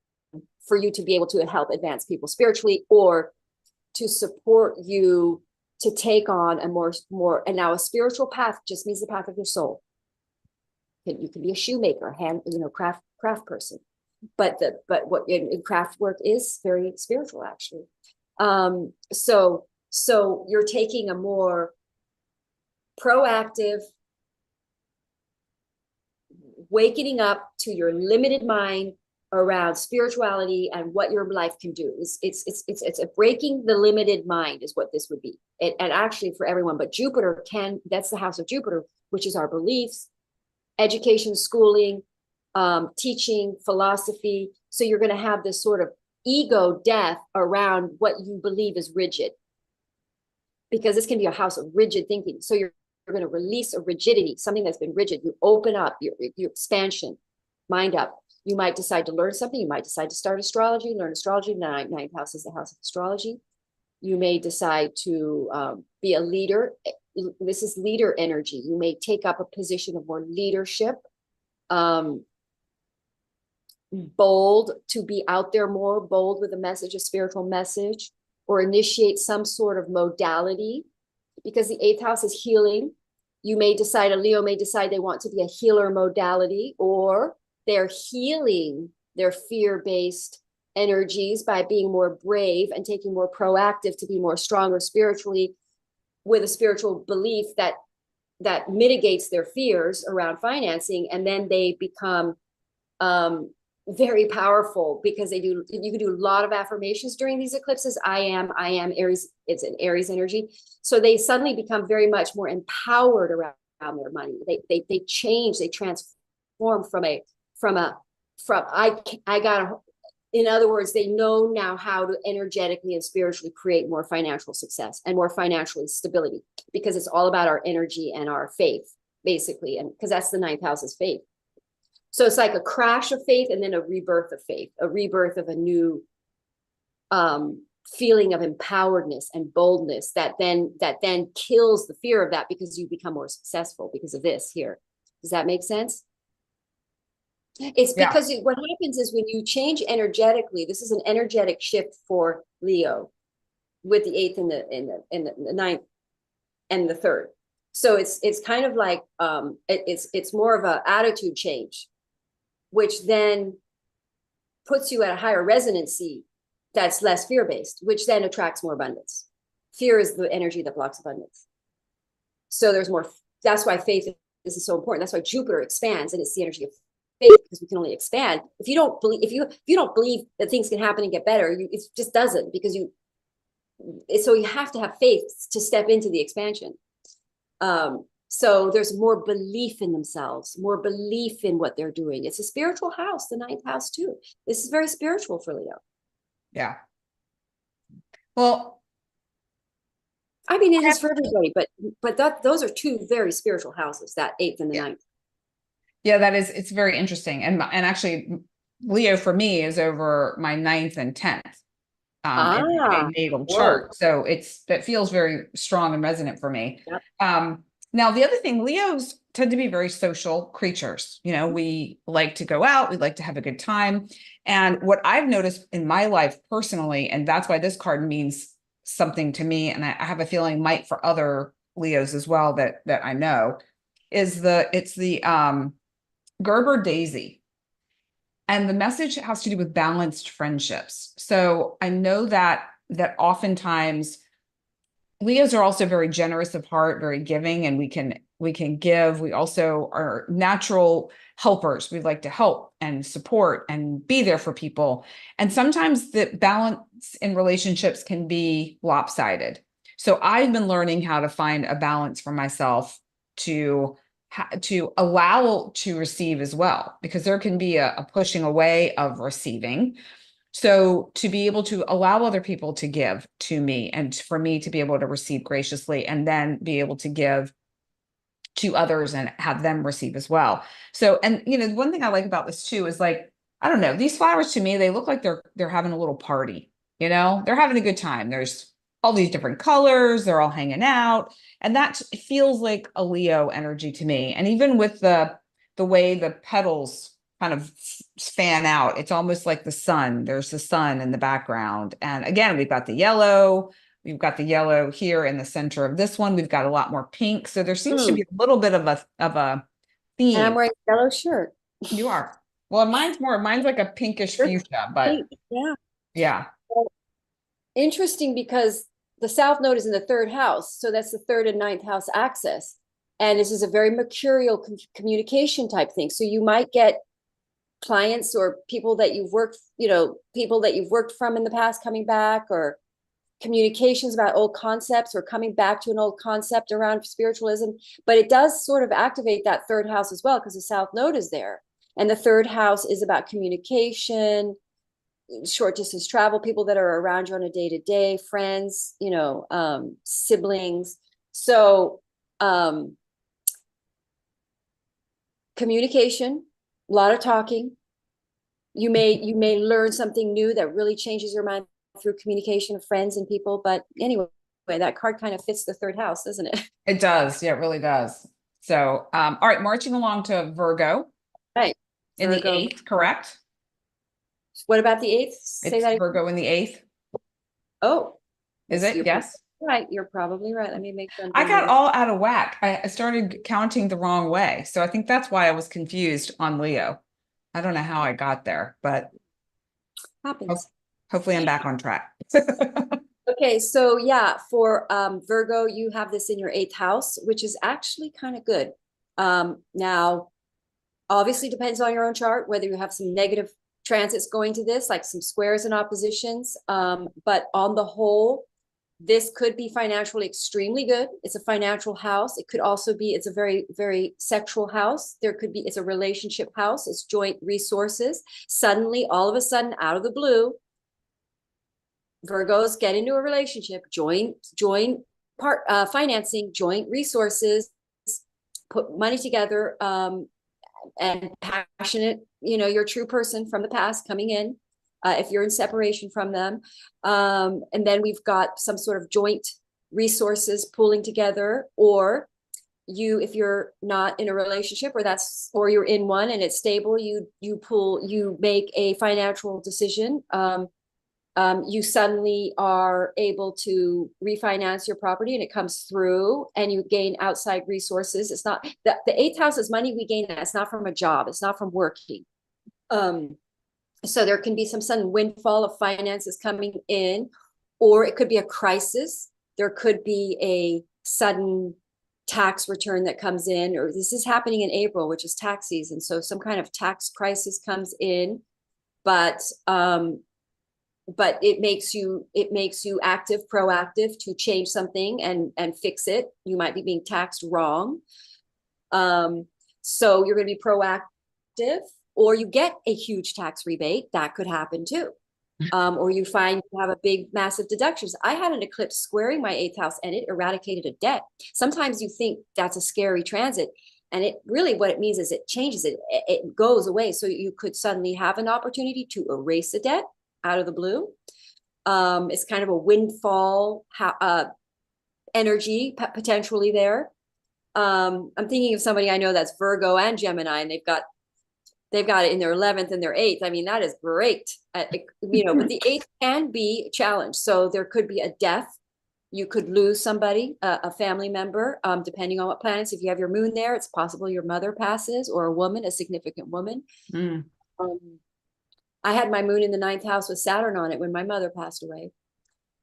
for you to be able to help advance people spiritually, or to support you to take on a more, and now a spiritual path just means the path of your soul. You can be a shoemaker, craft person, but what in craft work is very spiritual, actually. So you're taking a more proactive, wakening up to your limited mind around spirituality and what your life can do. It's a breaking the limited mind is what this would be. And actually for everyone, but Jupiter that's the house of Jupiter, which is our beliefs, education, schooling, teaching, philosophy. So you're going to have this sort of ego death around what you believe is rigid, because this can be a house of rigid thinking. So you're going to release a rigidity, something that's been rigid. You open up your expansion, mind up. You might decide to learn something. You might decide to start astrology, learn astrology. Ninth house is the house of astrology. You may decide to be a leader. This is leader energy. You may take up a position of more leadership, bold, to be out there more, bold with a message, a spiritual message, or initiate some sort of modality, because the eighth house is healing. You may decide, a Leo may decide they want to be a healer modality, or they're healing their fear-based energies by being more brave and taking more proactive to be more stronger spiritually, with a spiritual belief that mitigates their fears around financing. And then they become very powerful, because you can do a lot of affirmations during these eclipses. I am Aries. It's an Aries energy. So they suddenly become very much more empowered around their money. They change, they transform in other words, they know now how to energetically and spiritually create more financial success and more financial stability, because it's all about our energy and our faith, basically. And because that's the ninth house is faith. So it's like a crash of faith and then a rebirth of faith, a rebirth of a new feeling of empoweredness and boldness that then kills the fear of that, because you become more successful because of this here. Does that make sense? It's because what happens is when you change energetically, this is an energetic shift for Leo with the eighth and the ninth and the third. So it's kind of like it's more of an attitude change, which then puts you at a higher resonancy that's less fear-based, which then attracts more abundance. Fear is the energy that blocks abundance. So there's more. That's why faith is so important. That's why Jupiter expands, and it's the energy of faith because we can only expand. If you don't believe, if you don't believe that things can happen and get better, it just doesn't, because so you have to have faith to step into the expansion. So there's more belief in themselves, more belief in what they're doing. It's a spiritual house, the ninth house too. This is very spiritual for Leo.
Yeah. Well,
I mean, it is for everybody, but those are two very spiritual houses, that eighth and the ninth.
Yeah, it's very interesting. And actually, Leo for me is over my ninth and 10th in a natal chart. So that feels very strong and resonant for me.
Yep.
Now, the other thing, Leos tend to be very social creatures. You know, we like to go out, we like to have a good time. And what I've noticed in my life personally, and that's why this card means something to me, and I have a feeling might for other Leos as well that I know, is it's the Gerber daisy. And the message has to do with balanced friendships. So I know that oftentimes Leos are also very generous of heart, very giving, and we can give. We also are natural helpers. We like to help and support and be there for people. And sometimes the balance in relationships can be lopsided. So I've been learning how to find a balance for myself to allow to receive as well, because there can be a pushing away of receiving. So to be able to allow other people to give to me, and for me to be able to receive graciously, and then be able to give to others and have them receive as well. So, and you know, one thing I like about this too is, like, I don't know, these flowers to me, they look like they're having a little party, you know, they're having a good time. There's all these different colors, they're all hanging out. And that feels like a Leo energy to me. And even with the way the petals kind of fan out, it's almost like the sun. There's the sun in the background. And again, we've got the yellow. We've got the yellow here in the center of this one. We've got a lot more pink. So there seems to be a little bit of a theme.
And I'm wearing a yellow shirt.
You are. Well, mine's like a pinkish fuchsia, but yeah.
Well, interesting, because the South Node is in the third house. So that's the third and ninth house axis. And this is a very mercurial communication type thing. So you might get clients or people that you've worked from in the past coming back, or communications about old concepts, or coming back to an old concept around spiritualism. But it does sort of activate that third house as well, because the South Node is there. And the third house is about communication, short distance travel, people that are around you on a day-to-day, friends, siblings. So communication, a lot of talking. You may learn something new that really changes your mind through communication of friends and people. But anyway, that card kind of fits the third house, doesn't it?
It does. Yeah, it really does. So, all right, marching along to Virgo.
Right.
In the 8th, correct?
What about the 8th? Say that.
Virgo in the 8th.
Oh.
Is it? Yes.
Right. You're probably right. Let me make sure.
I got all out of whack. I started counting the wrong way. So I think that's why I was confused on Leo. I don't know how I got there, but
happens.
Hopefully I'm back on track.
Okay, so yeah, for Virgo, you have this in your 8th house, which is actually kind of good. Now, obviously depends on your own chart, whether you have some negative transits going to this, like some squares and oppositions. But on the whole, this could be financially extremely good. It's a financial house. It could also be, it's a very, very sexual house. It's a relationship house. It's joint resources. Suddenly, all of a sudden, out of the blue, Virgos get into a relationship, joint financing, joint resources, put money together, and passionate, your true person from the past coming in, if you're in separation from them. And then we've got some sort of joint resources pooling together, or if you're not in a relationship, or you're in one and it's stable, you make a financial decision. You suddenly are able to refinance your property, and it comes through, and you gain outside resources. It's not the 8th house is money we gain. That's not from a job. It's not from working. So there can be some sudden windfall of finances coming in, or it could be a crisis. There could be a sudden tax return that comes in, or this is happening in April, which is tax season. So some kind of tax crisis comes in, but it makes you active, proactive to change something and fix it. You might be being taxed wrong. So you're going to be proactive, or you get a huge tax rebate. That could happen too. Or you find you have a big, massive deductions. I had an eclipse squaring my 8th house and it eradicated a debt. Sometimes you think that's a scary transit, and it really, what it means is it changes it. It goes away. So you could suddenly have an opportunity to erase a debt out of the blue. It's kind of a windfall energy potentially there. I'm thinking of somebody I know that's Virgo and Gemini, and they've got it in their 11th and their 8th. I mean, that is great. But the 8th can be challenged. So there could be a death. You could lose somebody, a family member, depending on what planets. If you have your moon there, it's possible your mother passes, or a woman, a significant woman. I had my moon in the 9th house with Saturn on it when my mother passed away.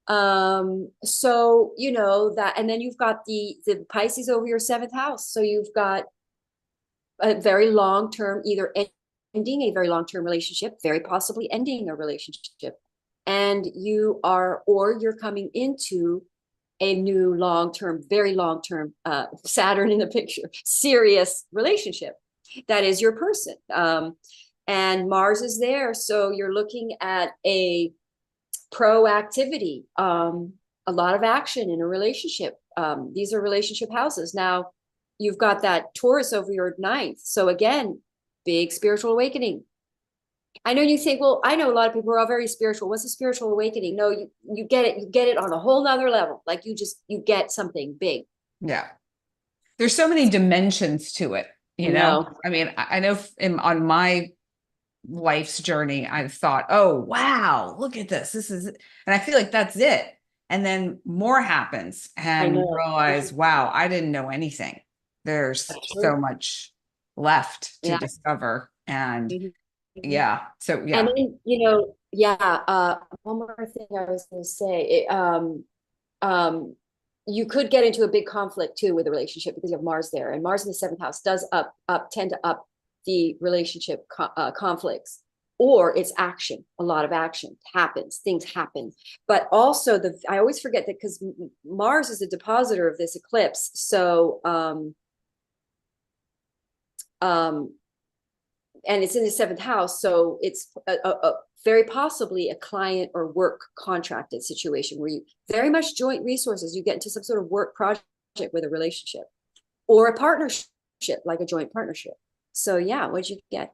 So, that, and then you've got the Pisces over your 7th house. So you've got a very long-term, either ending a very long-term relationship, very possibly ending a relationship. And you're coming into a new long-term, very long-term, Saturn in the picture, serious relationship. That is your person. And Mars is there. So you're looking at a proactivity, a lot of action in a relationship. These are relationship houses. Now, you've got that Taurus over your 9th. So again, big spiritual awakening. I know you think, well, I know a lot of people are all very spiritual. What's a spiritual awakening? No, you get it. You get it on a whole nother level. Like you get something big.
Yeah. There's so many dimensions to it, I mean, I know on my life's journey, I've thought, oh, wow, look at this. And I feel like that's it. And then more happens and you realize, wow, I didn't know anything. There's so much left to discover. And yeah. So, yeah.
And then, one more thing I was going to say, you could get into a big conflict too with a relationship because you have Mars there, and Mars in the 7th house does tend to up the relationship conflicts, or it's action. A lot of action happens, things happen. But also I always forget that because Mars is a depositor of this eclipse. So, and it's in the 7th house. So it's a very possibly a client or work contracted situation where you very much joint resources. You get into some sort of work project with a relationship, or a partnership, like a joint partnership. So yeah, what'd you get?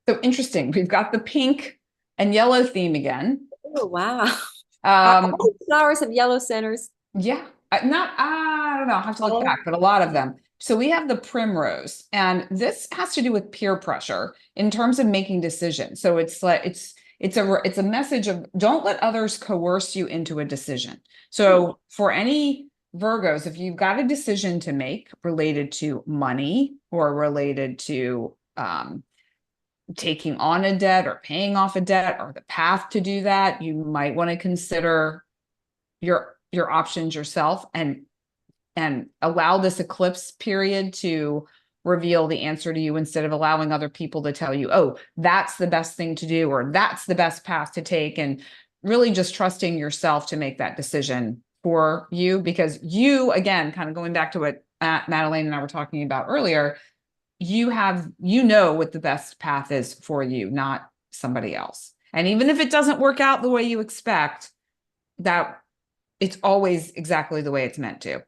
So interesting. We've got the pink and yellow theme again.
Oh, wow. All flowers have yellow centers.
Yeah. I don't know. I'll have to look back, but a lot of them. So we have the primrose, and this has to do with peer pressure in terms of making decisions. So it's like, it's a message of don't let others coerce you into a decision. So for any Virgos, if you've got a decision to make related to money or related to taking on a debt or paying off a debt or the path to do that, you might want to consider your options yourself and allow this eclipse period to reveal the answer to you instead of allowing other people to tell you, oh, that's the best thing to do, or that's the best path to take, and really just trusting yourself to make that decision for you. Because you, again, kind of going back to what Madelaine and I were talking about earlier, you know what the best path is for you, not somebody else. And even if it doesn't work out the way you expect, that it's always exactly the way it's meant to.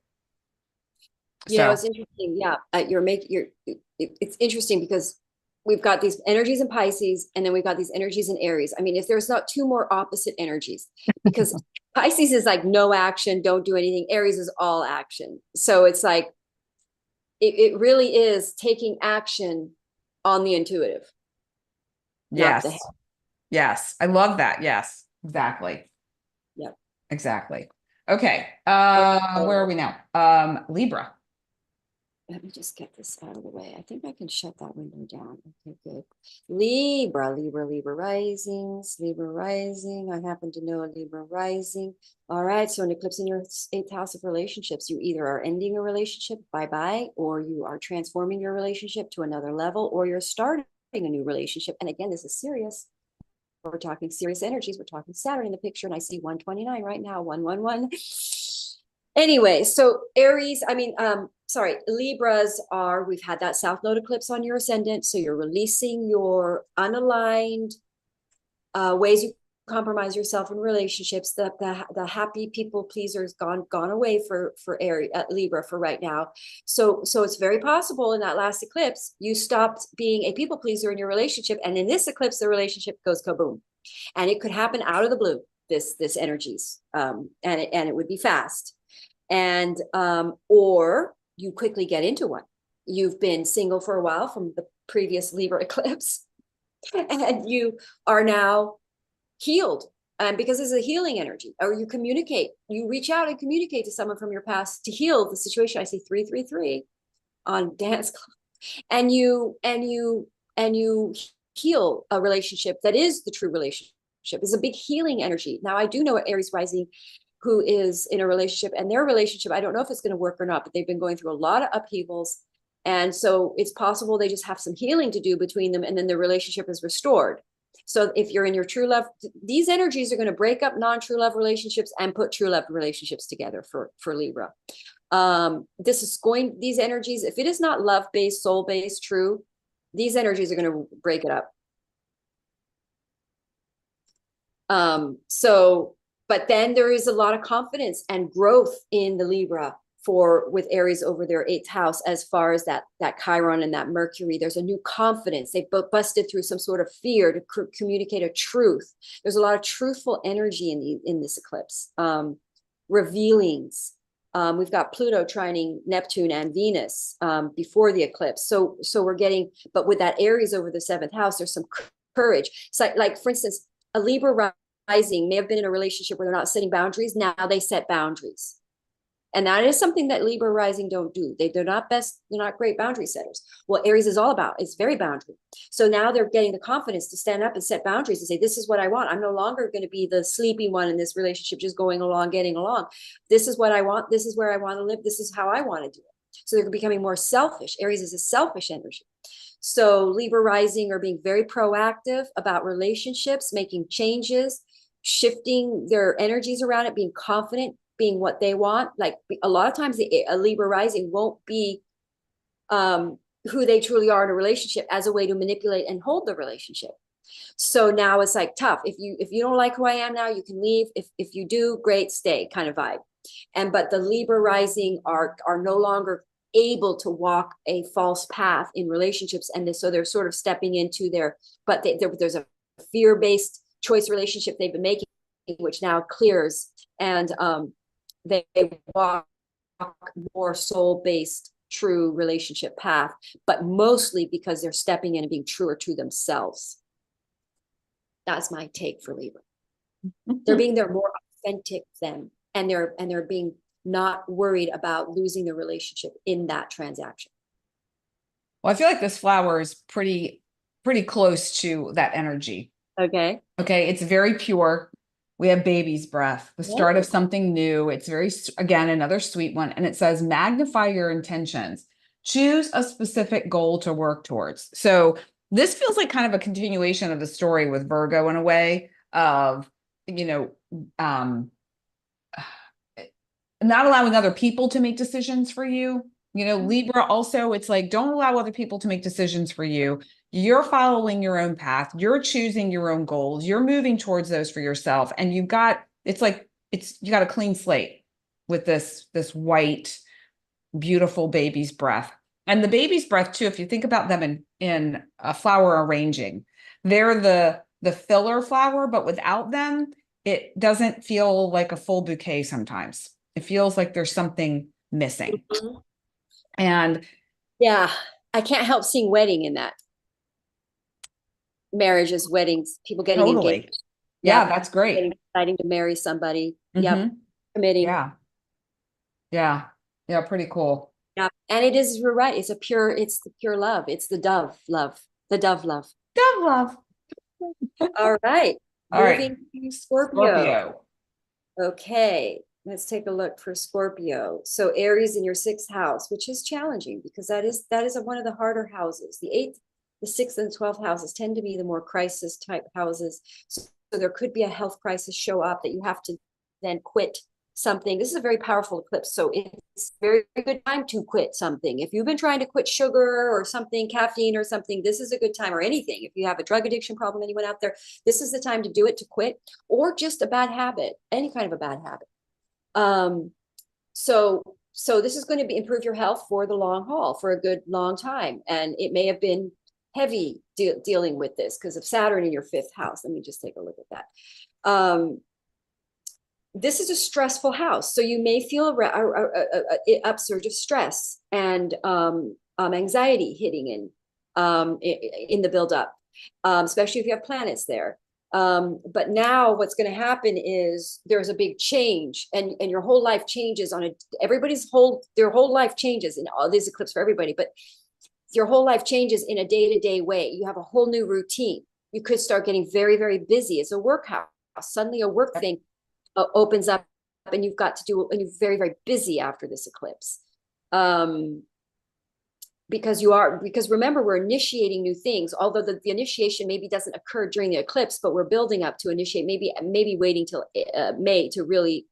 It's interesting. Yeah, it's interesting because we've got these energies in Pisces, and then we've got these energies in Aries. I mean, if there's not two more opposite energies, because Pisces is like no action, don't do anything. Aries is all action. So it's like, it really is taking action on the intuitive.
Yes. Yes. I love that. Yes, exactly.
Yep.
Exactly. Okay. Where are we now? Libra.
let me just get this out of the way. I think I can shut that window down. Okay, good. Libra, Libra, Libra risings, Libra rising. I happen to know a Libra rising. All right, so an eclipse in your 8th house of relationships. You either are ending a relationship, bye-bye, or you are transforming your relationship to another level, or you're starting a new relationship. And again, this is serious. We're talking serious energies. We're talking Saturn in the picture, and I see 129 right now, 111. Anyway, so Aries, Libras are, we've had that South Node eclipse on your ascendant. So you're releasing your unaligned ways you compromise yourself in relationships. The happy people pleaser is gone away for Aries, Libra for right now. So it's very possible in that last eclipse, you stopped being a people pleaser in your relationship. And in this eclipse, the relationship goes kaboom. And it could happen out of the blue, this energies. And it would be fast. And or you quickly get into one. You've been single for a while from the previous Libra eclipse, and you are now healed. And because it's a healing energy, or you reach out and communicate to someone from your past to heal the situation. I see 333 on dance club, and you heal a relationship that is the true relationship. It's a big healing energy. Now I do know Aries rising who is in a relationship, and their relationship, I don't know if it's going to work or not, but they've been going through a lot of upheavals. And so it's possible they just have some healing to do between them, and then the relationship is restored. So if you're in your true love, these energies are going to break up non-true love relationships and put true love relationships together for Libra. These energies, if it is not love-based, soul-based, true, these energies are going to break it up. But then there is a lot of confidence and growth in the Libra with Aries over their 8th house, as far as that Chiron and that Mercury. There's a new confidence. They busted through some sort of fear to communicate a truth. There's a lot of truthful energy in this eclipse. Revealings. We've got Pluto trining Neptune and Venus before the eclipse. So we're getting, but with that Aries over the 7th house, there's some courage. So like for instance, a Libra rising may have been in a relationship where they're not setting boundaries. Now they set boundaries. And that is something that Libra rising don't do. They're not great boundary setters. Well, Aries is all about, it's very boundary. So now they're getting the confidence to stand up and set boundaries and say, this is what I want. I'm no longer going to be the sleepy one in this relationship, just going along, getting along. This is what I want. This is where I want to live. This is how I want to do it. So they're becoming more selfish. Aries is a selfish energy. So Libra rising are being very proactive about relationships, making changes, shifting their energies around it, being confident, being what they want. Like a lot of times a Libra rising won't be who they truly are in a relationship as a way to manipulate and hold the relationship. So now it's like tough. If you don't like who I am now, you can leave. If you do, great, stay kind of vibe. But the Libra rising are no longer able to walk a false path in relationships. And so they're sort of stepping into there's a fear-based choice relationship they've been making, which now clears. And they walk more soul-based, true relationship path, but mostly because they're stepping in and being truer to themselves. That's my take for Libra. They're being their more authentic them, and they're being not worried about losing the relationship in that transaction.
Well, I feel like this flower is pretty close to that energy.
Okay.
It's very pure. We have baby's breath, the start of something new. It's again, another sweet one. And it says, magnify your intentions. Choose a specific goal to work towards. So this feels like kind of a continuation of the story with Virgo in a way of, not allowing other people to make decisions for you. Libra also, it's like, don't allow other people to make decisions for you. You're following your own path. You're choosing your own goals. You're moving towards those for yourself. And you got a clean slate with this white, beautiful baby's breath. And the baby's breath too, if you think about them in a flower arranging, they're the filler flower, but without them, it doesn't feel like a full bouquet sometimes. It feels like there's something missing.
Mm-hmm.
And
yeah, I can't help seeing wedding in that. Marriages, weddings, people getting engaged.
Yeah, that's great.
Deciding to marry somebody.
Mm-hmm.
Yep. Committing.
Yeah, pretty cool.
Yeah. And it is, you're right. It's the pure love. It's the dove love, the dove love.
Dove love.
All right.
All right.
Moving to Scorpio.
Scorpio.
Okay. Let's take a look for Scorpio. So Aries in your sixth house, which is challenging because that is one of the harder houses. The eighth, the sixth, and 12th houses tend to be the more crisis type houses. So there could be a health crisis show up that you have to then quit something. This is a very powerful eclipse. So it's a very good time to quit something. If you've been trying to quit sugar or something, caffeine or something, this is a good time, or anything. If you have a drug addiction problem, anyone out there, this is the time to do it, to quit, or just a bad habit, any kind of a bad habit. So this is going to improve your health for the long haul, for a good long time. And it may have been heavy dealing with this because of Saturn in your fifth house. Let me just take a look at that. This is a stressful house. So you may feel a upsurge of stress and anxiety hitting in the buildup, especially if you have planets there. But now what's going to happen is there's a big change, and your whole life changes their whole life changes in all these eclipses for everybody, but your whole life changes in a day-to-day way. You have a whole new routine. You could start getting very, very busy. It's a work house. Suddenly a work thing opens up, and you've got to do, and you're very, very busy after this eclipse. Because remember, we're initiating new things, although the initiation maybe doesn't occur during the eclipse, but we're building up to initiate, maybe waiting till May to really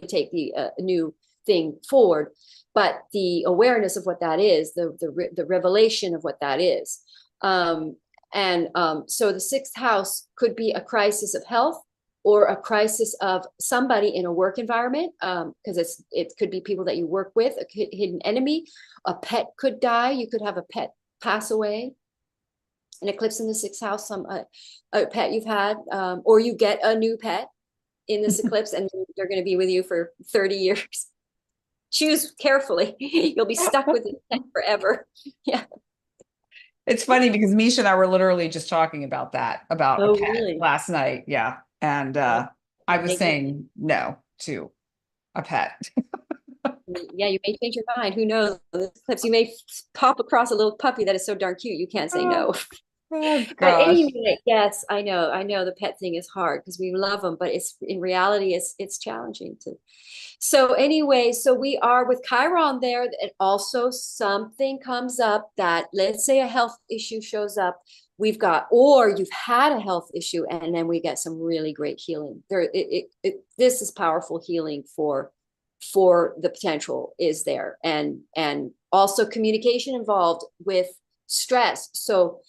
take the new thing forward. But the awareness of what that is, the revelation of what that is. So the sixth house could be a crisis of health, or a crisis of somebody in a work environment, because it could be people that you work with, a hidden enemy. A pet could die. You could have a pet pass away. An eclipse in the sixth house, a pet you've had, or you get a new pet in this eclipse, and they're going to be with you for 30 years. Choose carefully. You'll be stuck with this pet forever. Yeah.
It's funny because Misha and I were literally just talking about that, about a pet
Really?
last night. Yeah. And I was saying no to a pet.
Yeah, you may change your mind. Who knows? Eclipse, you may pop across a little puppy that is so darn cute you can't say no.
Oh
But
gosh.
anyway, yes, I know the pet thing is hard because we love them, but it's in reality it's challenging to. So anyway, so we are with Chiron there, and also something comes up that, let's say a health issue shows up. We've got, or you've had a health issue, and then we get some really great healing. This is powerful healing for the potential is there, and also communication involved with stress. So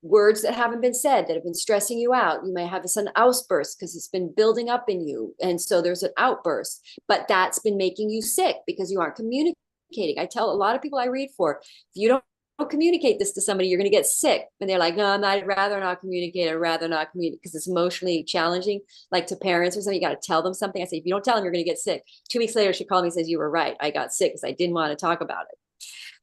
words that haven't been said that have been stressing you out. You may have a sudden outburst because it's been building up in you. And so there's an outburst, but that's been making you sick because you aren't communicating. I tell a lot of people I read for, if you don't communicate this to somebody, you're going to get sick. And they're like, no, I'd rather not communicate. I'd rather not communicate because it's emotionally challenging, like to parents or something. You got to tell them something. I say, if you don't tell them, you're going to get sick. 2 weeks later, she called me and says, you were right. I got sick because I didn't want to talk about it.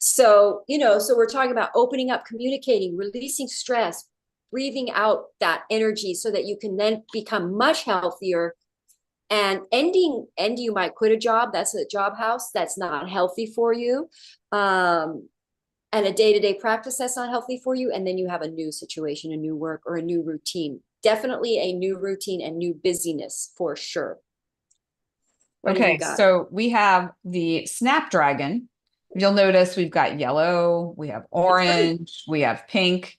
So, so we're talking about opening up, communicating, releasing stress, breathing out that energy so that you can then become much healthier. And ending, you might quit a job. That's a job house. That's not healthy for you. And a day-to-day practice that's not healthy for you. And then you have a new situation, a new work, or a new routine. Definitely a new routine and new busyness for sure. What do you got?
So we have the Snapdragon. You'll notice we've got yellow, we have orange, we have pink.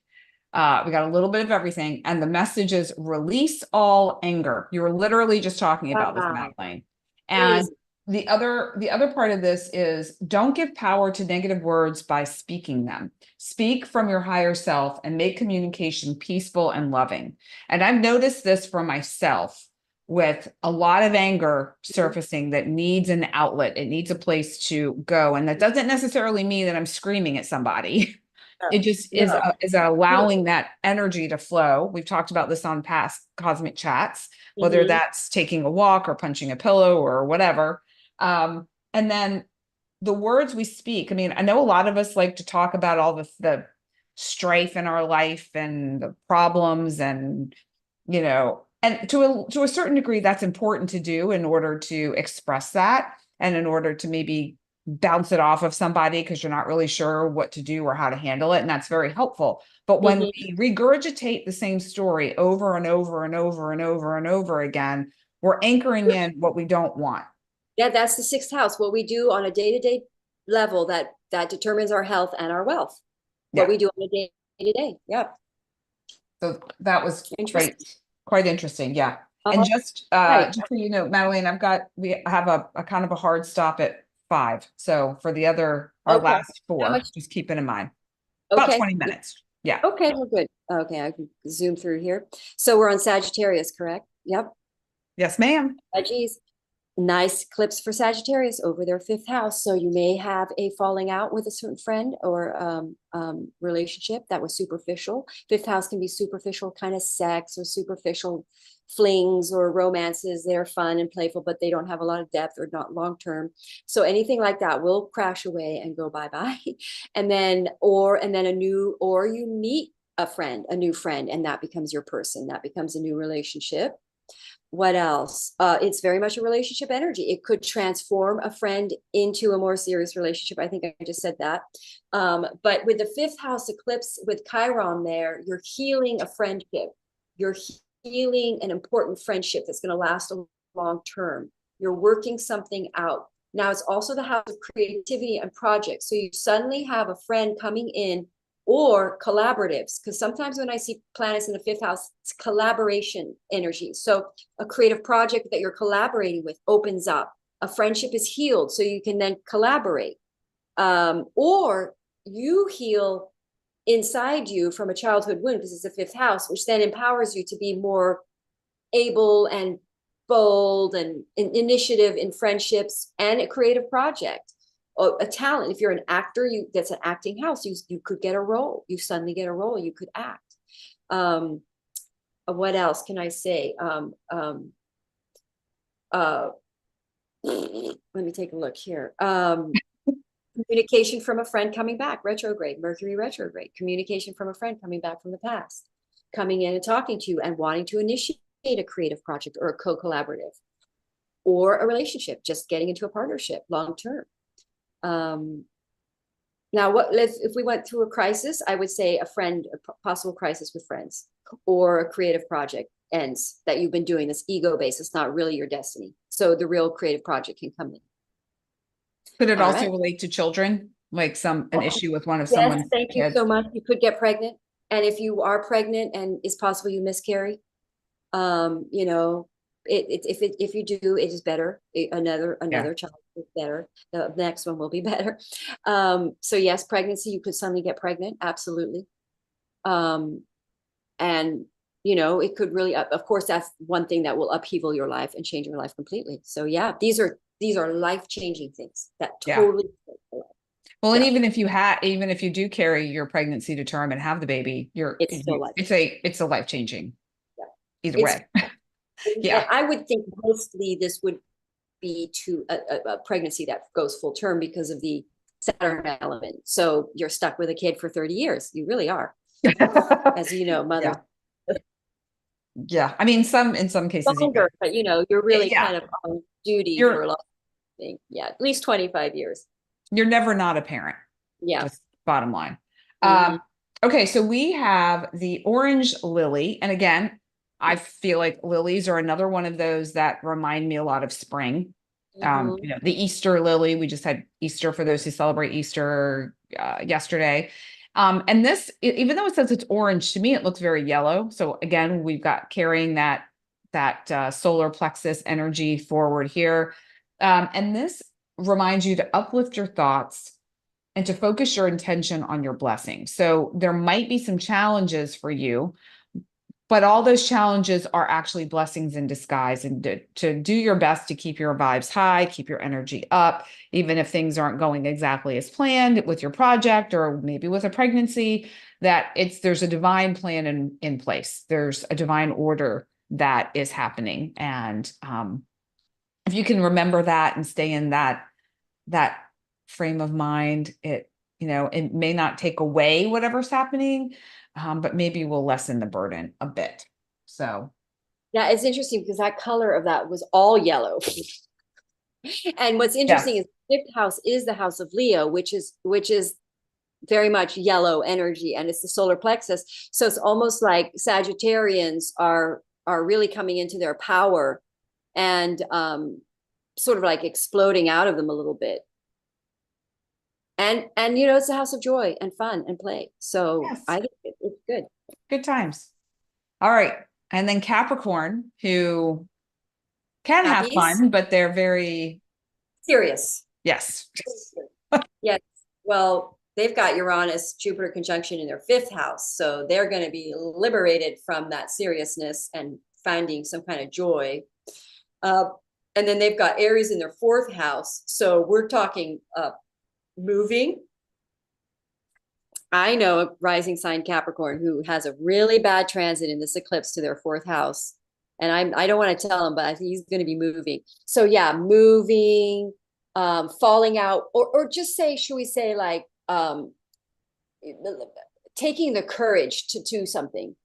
We got a little bit of everything. And the message is release all anger. You were literally just talking about this, Madelaine. And the other part of this is don't give power to negative words by speaking them. Speak from your higher self and make communication peaceful and loving. And I've noticed this for myself with a lot of anger surfacing that needs an outlet. It needs a place to go. And that doesn't necessarily mean that I'm screaming at somebody. It just is allowing that energy to flow. We've talked about this on past cosmic chats, whether that's taking a walk or punching a pillow or whatever. And then the words we speak. I mean, I know a lot of us like to talk about all the strife in our life and the problems and, and to a certain degree, that's important to do in order to express that and in order to maybe bounce it off of somebody because you're not really sure what to do or how to handle it. And that's very helpful. But when we regurgitate the same story over and over and over and over and over again, we're anchoring in what we don't want.
Yeah, that's the sixth house. What we do on a day-to-day level that determines our health and our wealth. What we do on a day-to-day. Yep.
So that was
Interesting.
quite interesting. Yeah. And just
right.
just so you know, Madelaine, we have a kind of a hard stop at 5. So for the other, our
Okay.
last
How
4,
much?
just keep it in mind. About
Okay.
20 minutes. Yeah.
Okay, well, good. Okay, I can zoom through here. So we're on Sagittarius, correct? Yep.
Yes, ma'am.
Geez. Nice eclipse for Sagittarius over their fifth house. So you may have a falling out with a certain friend or relationship that was superficial. Fifth house can be superficial kind of sex or superficial flings or romances. They're fun and playful, but they don't have a lot of depth or not long term. So anything like that will crash away and go bye-bye. And then you meet a new friend, and that becomes your person. That becomes a new relationship. What else? It's very much a relationship energy. It could transform a friend into a more serious relationship. I think I just said that. But with the fifth house eclipse with Chiron there, you're healing a friendship. You're healing an important friendship that's going to last a long term. You're working something out. Now it's also the house of creativity and projects. So you suddenly have a friend coming in, or collaboratives, because sometimes when I see planets in the fifth house, it's collaboration energy. So a creative project that you're collaborating with opens up. A friendship is healed, so you can then collaborate. Or you heal inside you from a childhood wound, because it's the fifth house, which then empowers you to be more able and bold and initiative in friendships and a creative project. A talent. If you're an actor, that's an acting house. You could get a role. You suddenly get a role. You could act. What else can I say? Let me take a look here. Communication from a friend coming back, retrograde, Mercury retrograde. Communication from a friend coming back from the past, coming in and talking to you and wanting to initiate a creative project or a co-collaborative, or a relationship, just getting into a partnership long term. Now, if we went through a crisis, I would say a possible crisis with friends, or a creative project ends that you've been doing this ego based. It's not really your destiny. So the real creative project can come in.
Could it also relate to children? Like an issue with one of someone's
Thank you
kids?
so much. You could get pregnant. And if you are pregnant and it's possible you miscarry, if you do, it is better. Another child is better. The next one will be better. So yes, pregnancy, you could suddenly get pregnant. Absolutely. And it could really, of course, that's one thing that will upheaval your life and change your life completely. So yeah, these are life-changing things that totally.
Well, and even if you do carry your pregnancy to term and have the baby, it's a life-changing. Yeah. Either way.
Yeah, I would think mostly this would be to a pregnancy that goes full term because of the Saturn element. So you're stuck with a kid for 30 years. You really are, as you know, mother.
Yeah, I mean, in some cases,
longer, but you're really kind of on duty for a long thing. Yeah, at least 25 years.
You're never not a parent.
Yeah.
Just bottom line. Okay, so we have the orange lily, and again, I feel like lilies are another one of those that remind me a lot of spring. The Easter lily, we just had Easter for those who celebrate Easter yesterday. And this, even though it says it's orange, to me, it looks very yellow. So again, we've got carrying that solar plexus energy forward here. And this reminds you to uplift your thoughts and to focus your intention on your blessing. So there might be some challenges for you, but all those challenges are actually blessings in disguise, and to do your best to keep your vibes high, keep your energy up, even if things aren't going exactly as planned with your project or maybe with a pregnancy, there's a divine plan in place. There's a divine order that is happening. And if you can remember that and stay in that frame of mind, it may not take away whatever's happening, but maybe will lessen the burden a bit. So
yeah, it's interesting because that color of that was all yellow. And what's interesting is fifth house is the house of Leo, which is very much yellow energy, and it's the solar plexus. So it's almost like Sagittarians are really coming into their power and sort of like exploding out of them a little bit. And you know, it's a house of joy and fun and play. So
Yes.
I think it's good.
Good times. All right. And then Capricorn, who can have
Happies?
fun, but they're very,
Serious.
yes.
Yes. Well, they've got Uranus, Jupiter conjunction in their fifth house. So they're going to be liberated from that seriousness and finding some kind of joy. And then they've got Aries in their fourth house. So we're talking moving. I know a rising sign Capricorn who has a really bad transit in this eclipse to their fourth house. And I don't want to tell him, but I think he's going to be moving. So yeah, moving, falling out, or just say, should we say like taking the courage to do something,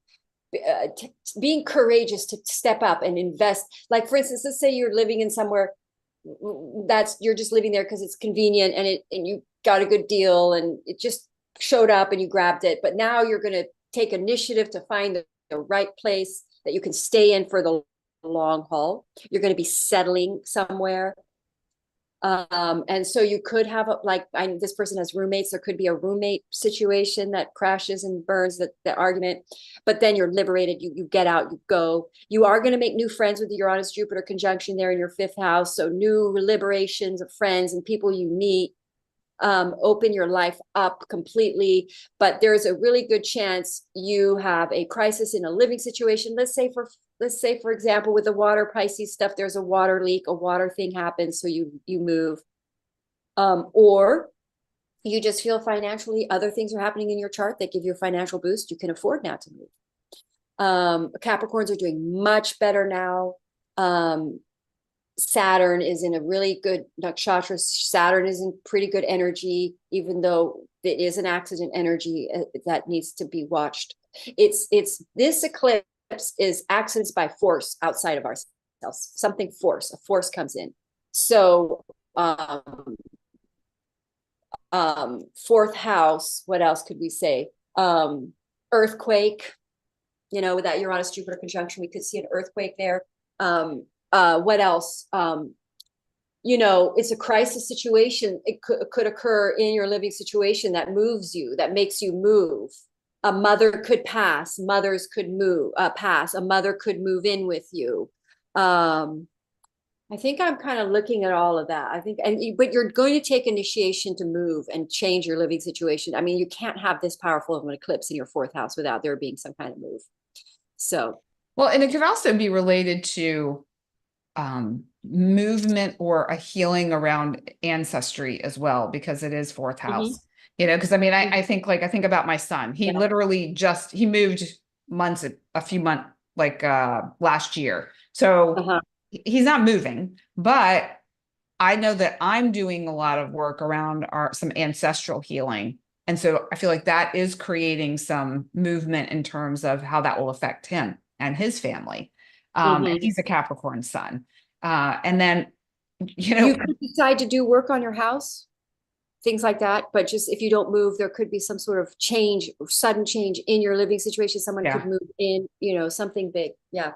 being courageous to step up and invest. Like for instance, let's say you're living in somewhere that's you're just living there because it's convenient and you got a good deal and it just showed up and you grabbed it. But now you're going to take initiative to find the right place that you can stay in for the long haul. You're going to be settling somewhere. And so you could have this person has roommates. There could be a roommate situation that crashes and burns the argument, but then you're liberated. You get out, you go. You are going to make new friends with the Uranus Jupiter conjunction there in your fifth house. So new liberations of friends and people you meet. Open your life up completely, but there's a really good chance you have a crisis in a living situation. Let's say for example, with the water Pisces stuff, there's a water leak, a water thing happens, so you move, or you just feel financially other things are happening in your chart that give you a financial boost. You can afford now to move. Capricorns are doing much better now. Saturn is in a really good nakshatra. Saturn is in pretty good energy, even though it is an accident energy that needs to be watched. It's this eclipse is accidents by force outside of ourselves. A force comes in. So fourth house, what else could we say? Earthquake, you know, with that Uranus Jupiter conjunction, we could see an earthquake there. What else? You know, it's a crisis situation. It could occur in your living situation that moves you, that makes you move. A mother could pass. Mothers could pass. A mother could move in with you. I think I'm kind of looking at all of that. I think, but you're going to take initiation to move and change your living situation. I mean, you can't have this powerful of an eclipse in your fourth house without there being some kind of move. So,
well, and it could also be related to movement or a healing around ancestry as well, because it is fourth house, you know, because I mean, I think about my son, he literally he moved a few months, like last year. So he's not moving, but I know that I'm doing a lot of work around some ancestral healing. And so I feel like that is creating some movement in terms of how that will affect him and his family. And he's a Capricorn sun. And then, you know,
you could decide to do work on your house, things like that. But just if you don't move, there could be some sort of change, sudden change in your living situation. Someone could move in, you know, something big. Yeah.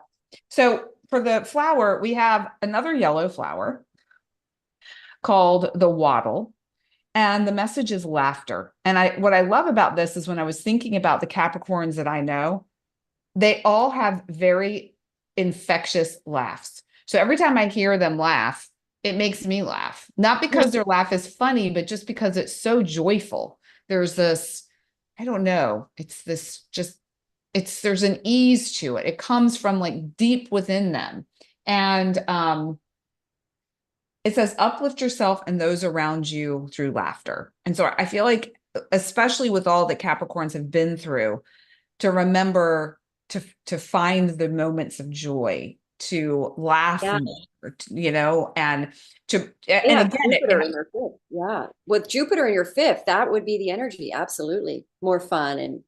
So for the flower, we have another yellow flower called the wattle. And the message is laughter. And what I love about this is when I was thinking about the Capricorns that I know, they all have very infectious laughs. So every time I hear them laugh, it makes me laugh. Not because their laugh is funny, but just because it's so joyful. There's this, I don't know, there's an ease to it. It comes from like deep within them. And it says, uplift yourself and those around you through laughter. And so I feel like, especially with all that Capricorns have been through, to remember to find the moments of joy, to laugh more, you know, and again,
Jupiter in your fifth. Yeah. With Jupiter in your fifth, that would be the energy. Absolutely. More fun. And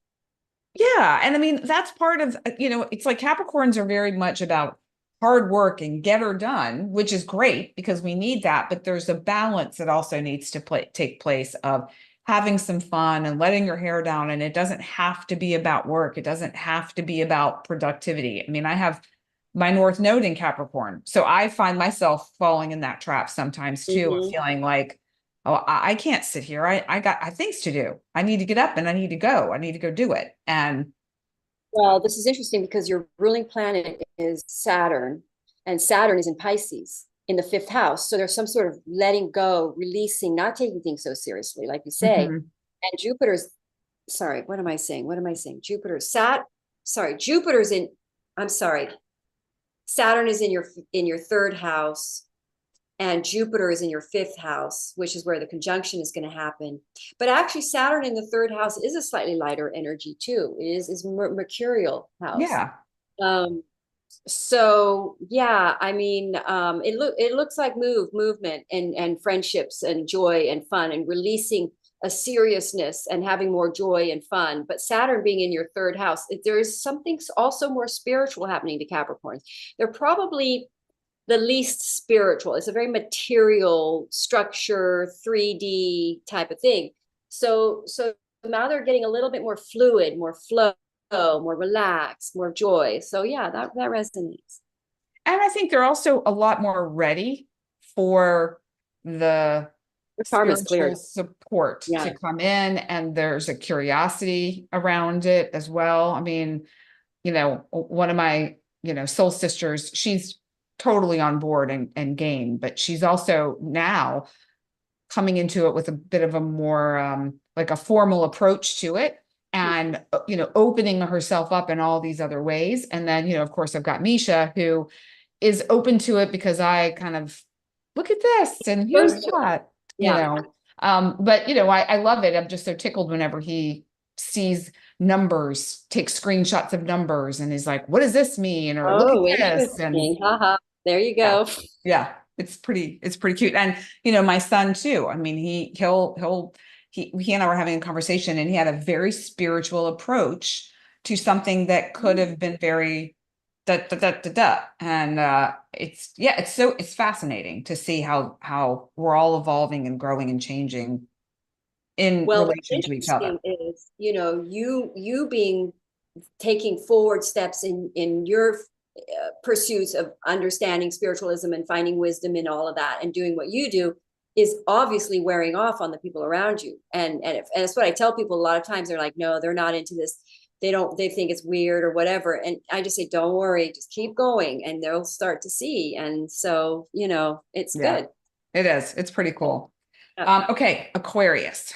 I mean, that's part of, you know, it's like Capricorns are very much about hard work and get her done, which is great because we need that. But there's a balance that also needs to take place of having some fun and letting your hair down. And it doesn't have to be about work. It doesn't have to be about productivity. I mean, I have my North Node in Capricorn. So I find myself falling in that trap sometimes too, of feeling like, oh, I can't sit here. I got things to do. I need to get up and I need to go. I need to go do it. And
well, this is interesting because your ruling planet is Saturn, and Saturn is in Pisces in the fifth house. So there's some sort of letting go, releasing, not taking things so seriously, like you say.
Mhm.
And Jupiter's, sorry, what am I saying? What am I saying? Jupiter's in, I'm sorry. Saturn is in your third house, and Jupiter is in your fifth house, which is where the conjunction is going to happen. But actually, Saturn in the third house is a slightly lighter energy too. It is mercurial house.
Yeah.
So yeah, I mean, it looks like movement and friendships and joy and fun and releasing a seriousness and having more joy and fun. But Saturn being in your third house, there is something also more spiritual happening to Capricorns. They're probably the least spiritual. It's a very material structure, 3D type of thing. So now they're getting a little bit more fluid, more flow, more relaxed, more joy. So yeah, that resonates.
And I think they're also a lot more ready for the
The karma's
spiritual
cleared.
support to come in, and there's a curiosity around it as well. I mean, one of my, soul sisters, she's totally on board and game, but she's also now coming into it with a bit of a more like a formal approach to it, and opening herself up in all these other ways. And then, of course, I've got Misha, who is open to it because I kind of look at this and here's that, but I love it. I'm just so tickled whenever he sees numbers, takes screenshots of numbers, and he's like, what does this mean? Or look at this. And
there you go.
Yeah. It's pretty cute. And, my son too. I mean, he and I were having a conversation, and he had a very spiritual approach to something that could have been very da da da da da. And it's fascinating to see how we're all evolving and growing and changing in relation to each other.
Is, you being taking forward steps in your pursuits of understanding spiritualism and finding wisdom in all of that and doing what you do is obviously wearing off on the people around you. And it's what I tell people a lot of times. They're like, no, they're not into this. They think it's weird or whatever. And I just say, don't worry, just keep going and they'll start to see. And so, it's good.
It is. It's pretty cool. Okay. Aquarius.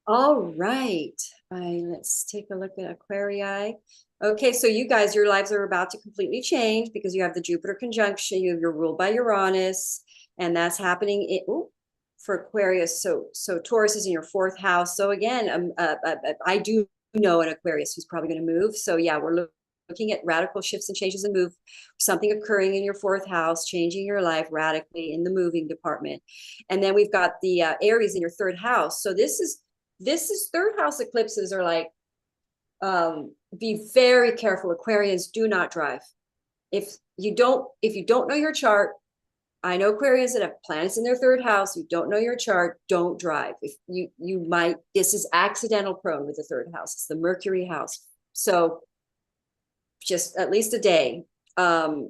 All right. Let's take a look at Aquarii. Okay, so you guys, your lives are about to completely change because you have the Jupiter conjunction. You're ruled by Uranus, and that's happening for Aquarius. So Taurus is in your fourth house. So again, I do know an Aquarius who's probably going to move. So yeah, we're looking at radical shifts and changes and move, something occurring in your fourth house, changing your life radically in the moving department. And then we've got the Aries in your third house. So this is third house eclipses are like, be very careful. Aquarians, do not drive. If you don't know your chart, I know Aquarians that have planets in their third house. You don't know your chart, don't drive. If you might, this is accidental prone with the third house. It's the Mercury house. So just at least a day. But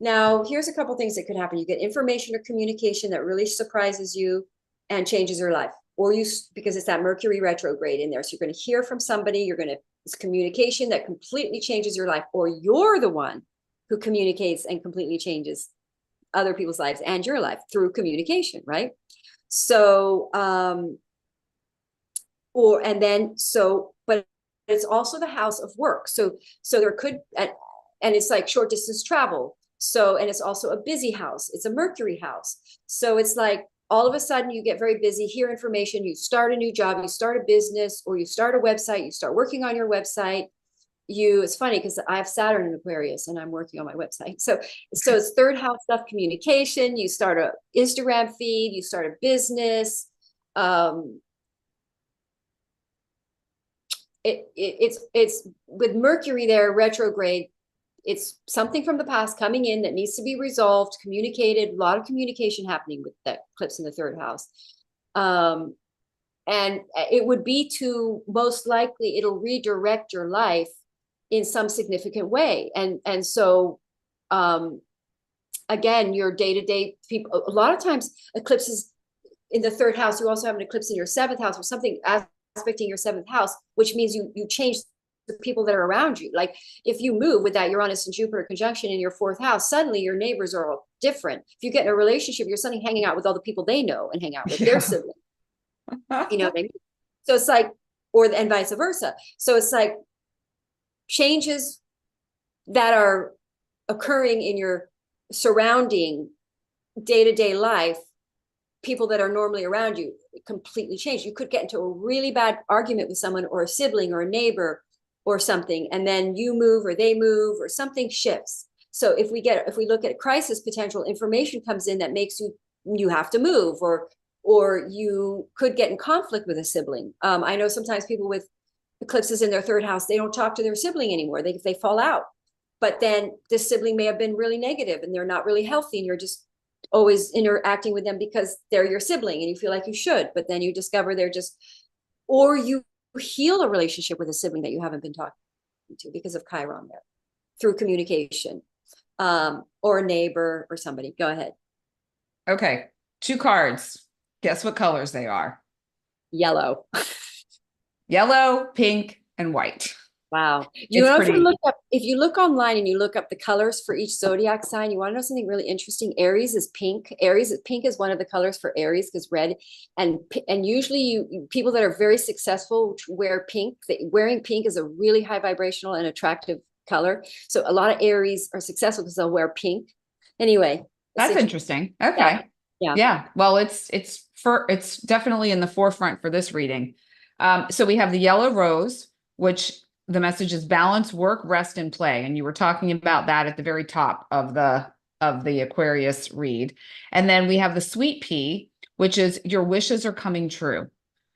now here's a couple things that could happen. You get information or communication that really surprises you and changes your life. Or because it's that Mercury retrograde in there. So you're going to hear from somebody, it's communication that completely changes your life, or you're the one who communicates and completely changes other people's lives and your life through communication, right? So, but it's also the house of work. So there could, and it's like short distance travel. So, and it's also a busy house. It's a Mercury house. So it's like, all of a sudden you get very busy, hear information, you start a new job, you start a business, or you start a website, you start working on your website. It's funny because I have Saturn in Aquarius and I'm working on my website. So it's third house stuff, communication, you start a Instagram feed, you start a business. it's with Mercury there retrograde. It's something from the past coming in that needs to be resolved, communicated, a lot of communication happening with that eclipse in the third house. And it would be to, most likely it'll redirect your life in some significant way. And so, again, your day-to-day people, a lot of times eclipses in the third house, you also have an eclipse in your seventh house or something aspecting your seventh house, which means you change the people that are around you. Like if you move with that Uranus and Jupiter conjunction in your fourth house, suddenly your neighbors are all different. If you get in a relationship, you're suddenly hanging out with all the people they know and hang out with their siblings. You know what I mean? So it's like, and vice versa. So it's like changes that are occurring in your surrounding day-to-day life, people that are normally around you completely change. You could get into a really bad argument with someone or a sibling or a neighbor or something, and then you move or they move or something shifts. So if we look at crisis potential, information comes in that makes you have to move, or you could get in conflict with a sibling. I know sometimes people with eclipses in their third house, they don't talk to their sibling anymore. They fall out. But then this sibling may have been really negative and they're not really healthy, and you're just always interacting with them because they're your sibling and you feel like you should, but then you discover they're just, or you heal a relationship with a sibling that you haven't been talking to because of Chiron there through communication, or a neighbor or somebody. Go ahead.
Okay. 2 cards. Guess what colors they are?
Yellow.
Yellow, pink, and white.
Wow. If you look online and you look up the colors for each zodiac sign, you want to know something really interesting. Aries is pink. Pink is one of the colors for Aries, because red and usually people that are very successful wear pink. Wearing pink is a really high vibrational and attractive color. So a lot of Aries are successful because they'll wear pink. Anyway,
that's interesting. Okay. Yeah. Well, it's definitely in the forefront for this reading. So we have the yellow rose, which the message is balance, work, rest, and play. And you were talking about that at the very top of the Aquarius read. And then we have the sweet pea, which is your wishes are coming true.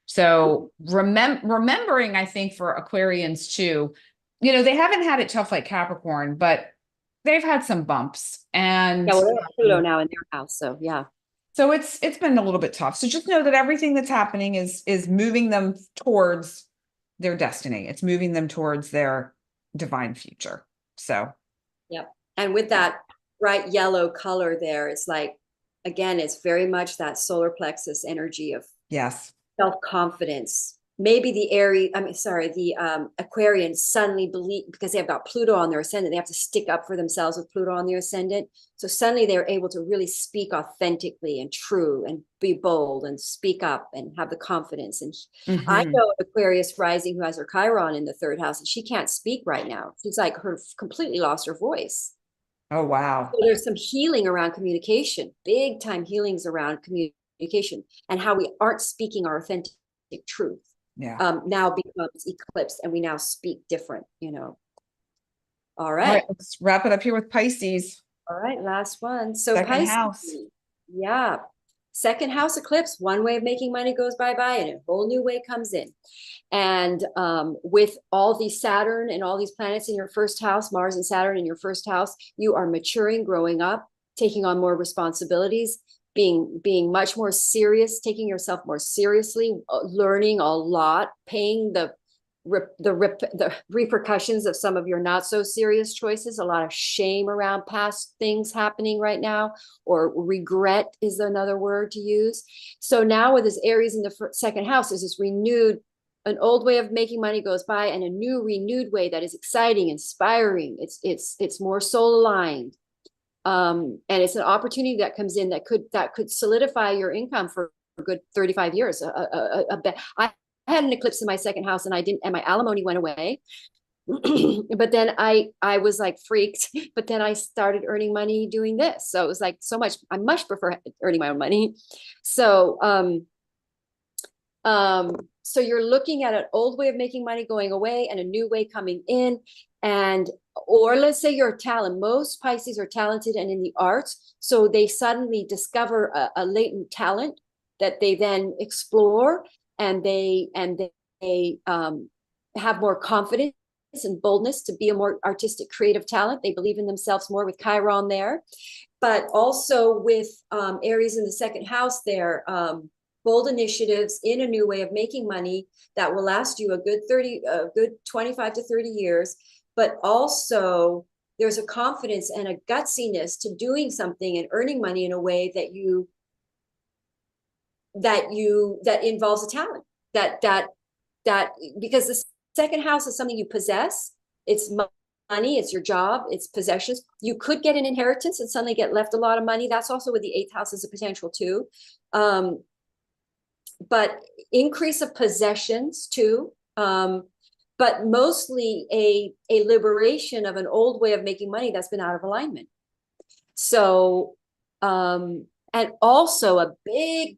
So remembering, I think for Aquarians too, they haven't had it tough like Capricorn, but they've had some bumps. And
yeah, well, Pluto now in their house. So yeah.
So it's been a little bit tough. So just know that everything that's happening is moving them towards their destiny. It's moving them towards their divine future. So,
yeah. And with that bright yellow color there, it's like, again, it's very much that solar plexus energy of self-confidence. Maybe the Aquarians suddenly believe, because they've got Pluto on their ascendant, they have to stick up for themselves with Pluto on their ascendant. So suddenly they're able to really speak authentically and true and be bold and speak up and have the confidence. And I know Aquarius rising who has her Chiron in the third house, and she can't speak right now. She's like completely lost her voice.
Oh, wow.
So there's some healing around communication, big time healings around communication and how we aren't speaking our authentic truth.
Yeah.
Now becomes eclipsed, and we now speak different, All right.
All right, let's wrap it up here with Pisces.
All right, last one. So
second
Pisces,
house.
Yeah. Second house eclipse, one way of making money goes bye-bye and a whole new way comes in. And with all these Saturn and all these planets in your first house, Mars and Saturn in your first house, you are maturing, growing up, taking on more responsibilities, being much more serious, taking yourself more seriously, learning a lot, paying the repercussions of some of your not so serious choices. A lot of shame around past things happening right now, or regret is another word to use. So now with this Aries in the second house, is this an old way of making money goes by, and a new renewed way that is exciting, inspiring. It's more soul aligned. And it's an opportunity that comes in that could solidify your income for a good 35 years. I had an eclipse in my second house, and my alimony went away. But then I was like freaked, but then I started earning money doing this. So it was like I much prefer earning my own money. So, so you're looking at an old way of making money going away and a new way coming in. Or let's say you're a talent. Most Pisces are talented and in the arts. So they suddenly discover a latent talent that they then explore, and they have more confidence and boldness to be a more artistic, creative talent. They believe in themselves more with Chiron there. But also with Aries in the second house there, bold initiatives in a new way of making money that will last you a good 25 to 30 years. But also there's a confidence and a gutsiness to doing something and earning money in a way that involves a talent that because the second house is something you possess. It's money, it's your job, it's possessions. You could get an inheritance and suddenly get left a lot of money. That's also with the eighth house as a potential too. But increase of possessions too. But mostly a liberation of an old way of making money that's been out of alignment. So, and also a big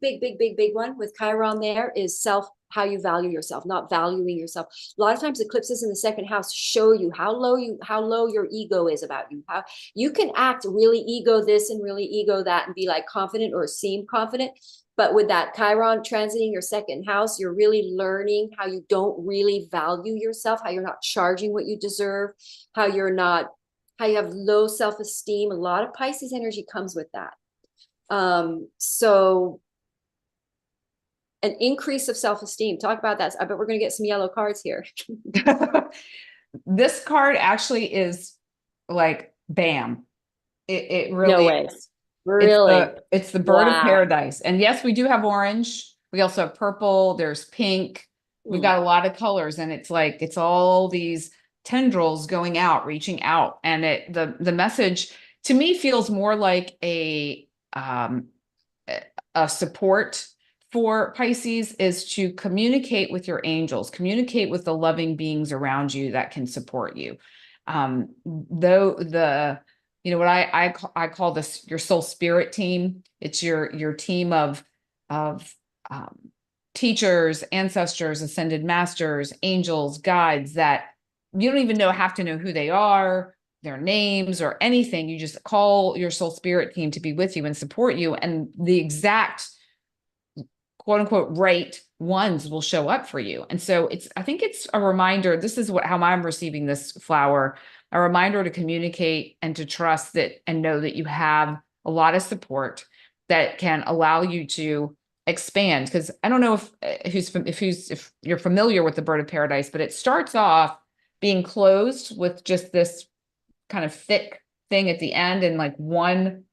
one with Chiron there is how you value yourself, not valuing yourself. A lot of times eclipses in the second house show you how low your ego is about you. How you can act really ego this and really ego that and be like confident or seem confident. But with that Chiron transiting your second house, you're really learning how you don't really value yourself, how you're not charging what you deserve, how you have low self-esteem. A lot of Pisces energy comes with that. So an increase of self-esteem. Talk about that. I bet we're going to get some yellow cards here.
This card actually is like, bam. It really
No way.
is.
Really?
It's the bird of
Wow.
paradise. And yes, we do have orange. We also have purple. There's pink. We've got a lot of colors, and it's like, it's all these tendrils going out, reaching out. And the message to me feels more like a support for Pisces is to communicate with your angels, communicate with the loving beings around you that can support you. What I call this your soul spirit team. It's your team of teachers, ancestors, ascended masters, angels, guides that you don't even have to know who they are, their names or anything. You just call your soul spirit team to be with you and support you. And the exact quote unquote right ones will show up for you. And so I think it's a reminder. This is how I'm receiving this flower, a reminder to communicate and to trust that and know that you have a lot of support that can allow you to expand. Because I don't know if you're familiar with the bird of paradise, but it starts off being closed with just this kind of thick thing at the end and like one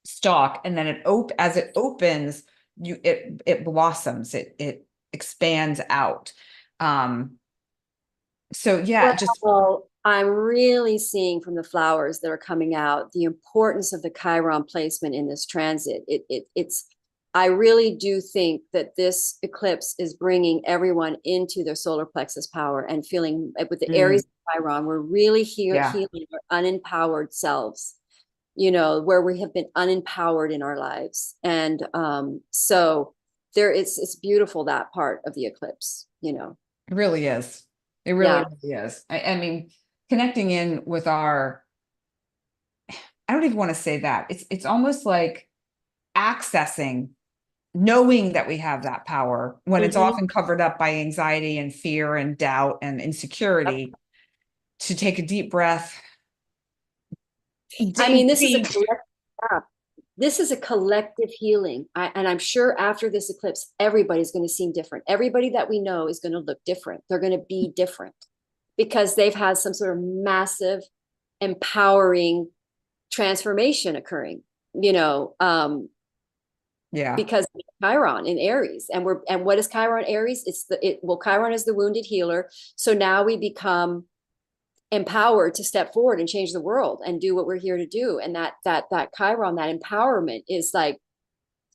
stalk, and then as it opens, it blossoms, it expands out. So yeah,
well, I'm really seeing from the flowers that are coming out the importance of the Chiron placement in this transit. I really do think that this eclipse is bringing everyone into their solar plexus power and feeling with the Aries Chiron, we're really healing our unempowered selves, where we have been unempowered in our lives. And so it's beautiful, that part of the eclipse,
It really is. It really is. I mean, connecting in with I don't even want to say that. It's almost like accessing, knowing that we have that power when it's often covered up by anxiety and fear and doubt and insecurity, to take a deep breath.
This is a collective healing. And I'm sure after this eclipse, everybody's going to seem different. Everybody that we know is going to look different. They're going to be different because they've had some sort of massive, empowering transformation occurring, because Chiron in Aries. And what is Chiron Aries? Chiron is the wounded healer. So now we become empowered to step forward and change the world and do what we're here to do. And that Chiron, that empowerment is like,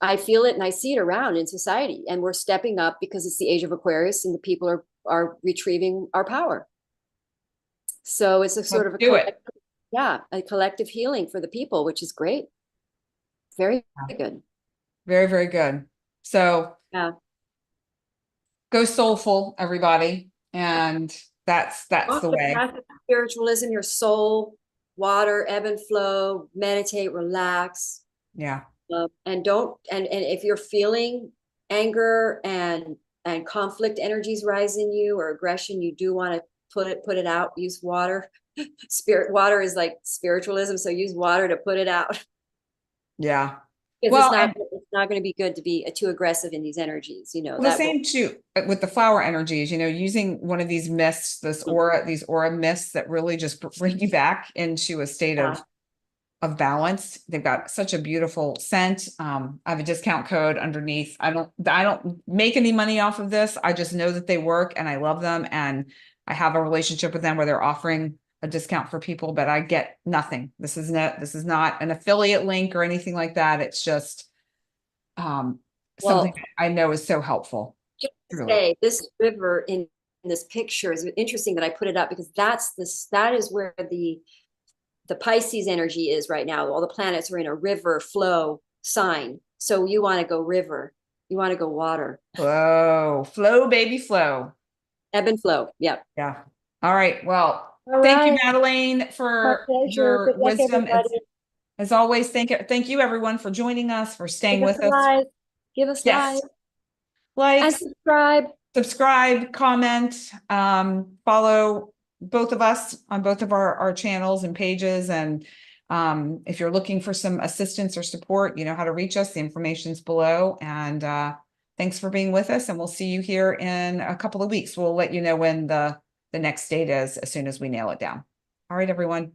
I feel it and I see it around in society, and we're stepping up because it's the age of Aquarius and the people are retrieving our power. So it's a sort of a collective healing for the people, which is great. Very good.
Very, very good. So go soulful, everybody. And that's the way.
Spiritualism, your soul, water, ebb and flow, meditate, relax.
Yeah.
And if you're feeling anger and and conflict energies rise in you or aggression, you do want to put it out. Use water. Spirit water is like spiritualism, so use water to put it out.
Yeah.
Because
Well,
it's not going to be good to be too aggressive in these energies, you know.
well, the same too with the flower energies, you know, using one of these mists, these aura mists that really just bring you back into a state of balance. They've got such a beautiful scent. I have a discount code underneath. I don't make any money off of this. I just know that they work and I love them. And I have a relationship with them where they're offering a discount for people, but I get nothing. This is not an affiliate link or anything like that. It's just, something
Well,
I know is so helpful. Truly.
say this river in this picture is interesting that I put it up because that is where the Pisces energy is right now. All the planets are in a river flow sign. So you want to go river. You want to go water.
Flow, baby, flow.
Ebb and flow. Yeah.
Yeah. All right. Well,
All
thank you,
right.
Madelaine,
My
for
pleasure.
your
Good luck,
wisdom.
everybody.
As always, thank you everyone for joining us, for staying
Give us
with
a
us.
like. Give us
Yes.
like.
Like,
And
subscribe, comment, follow both of us on both of our channels and pages. And if you're looking for some assistance or support, you know how to reach us. The information's below. And thanks for being with us. And we'll see you here in a couple of weeks. We'll let you know when the next date is as soon as we nail it down. All right, everyone.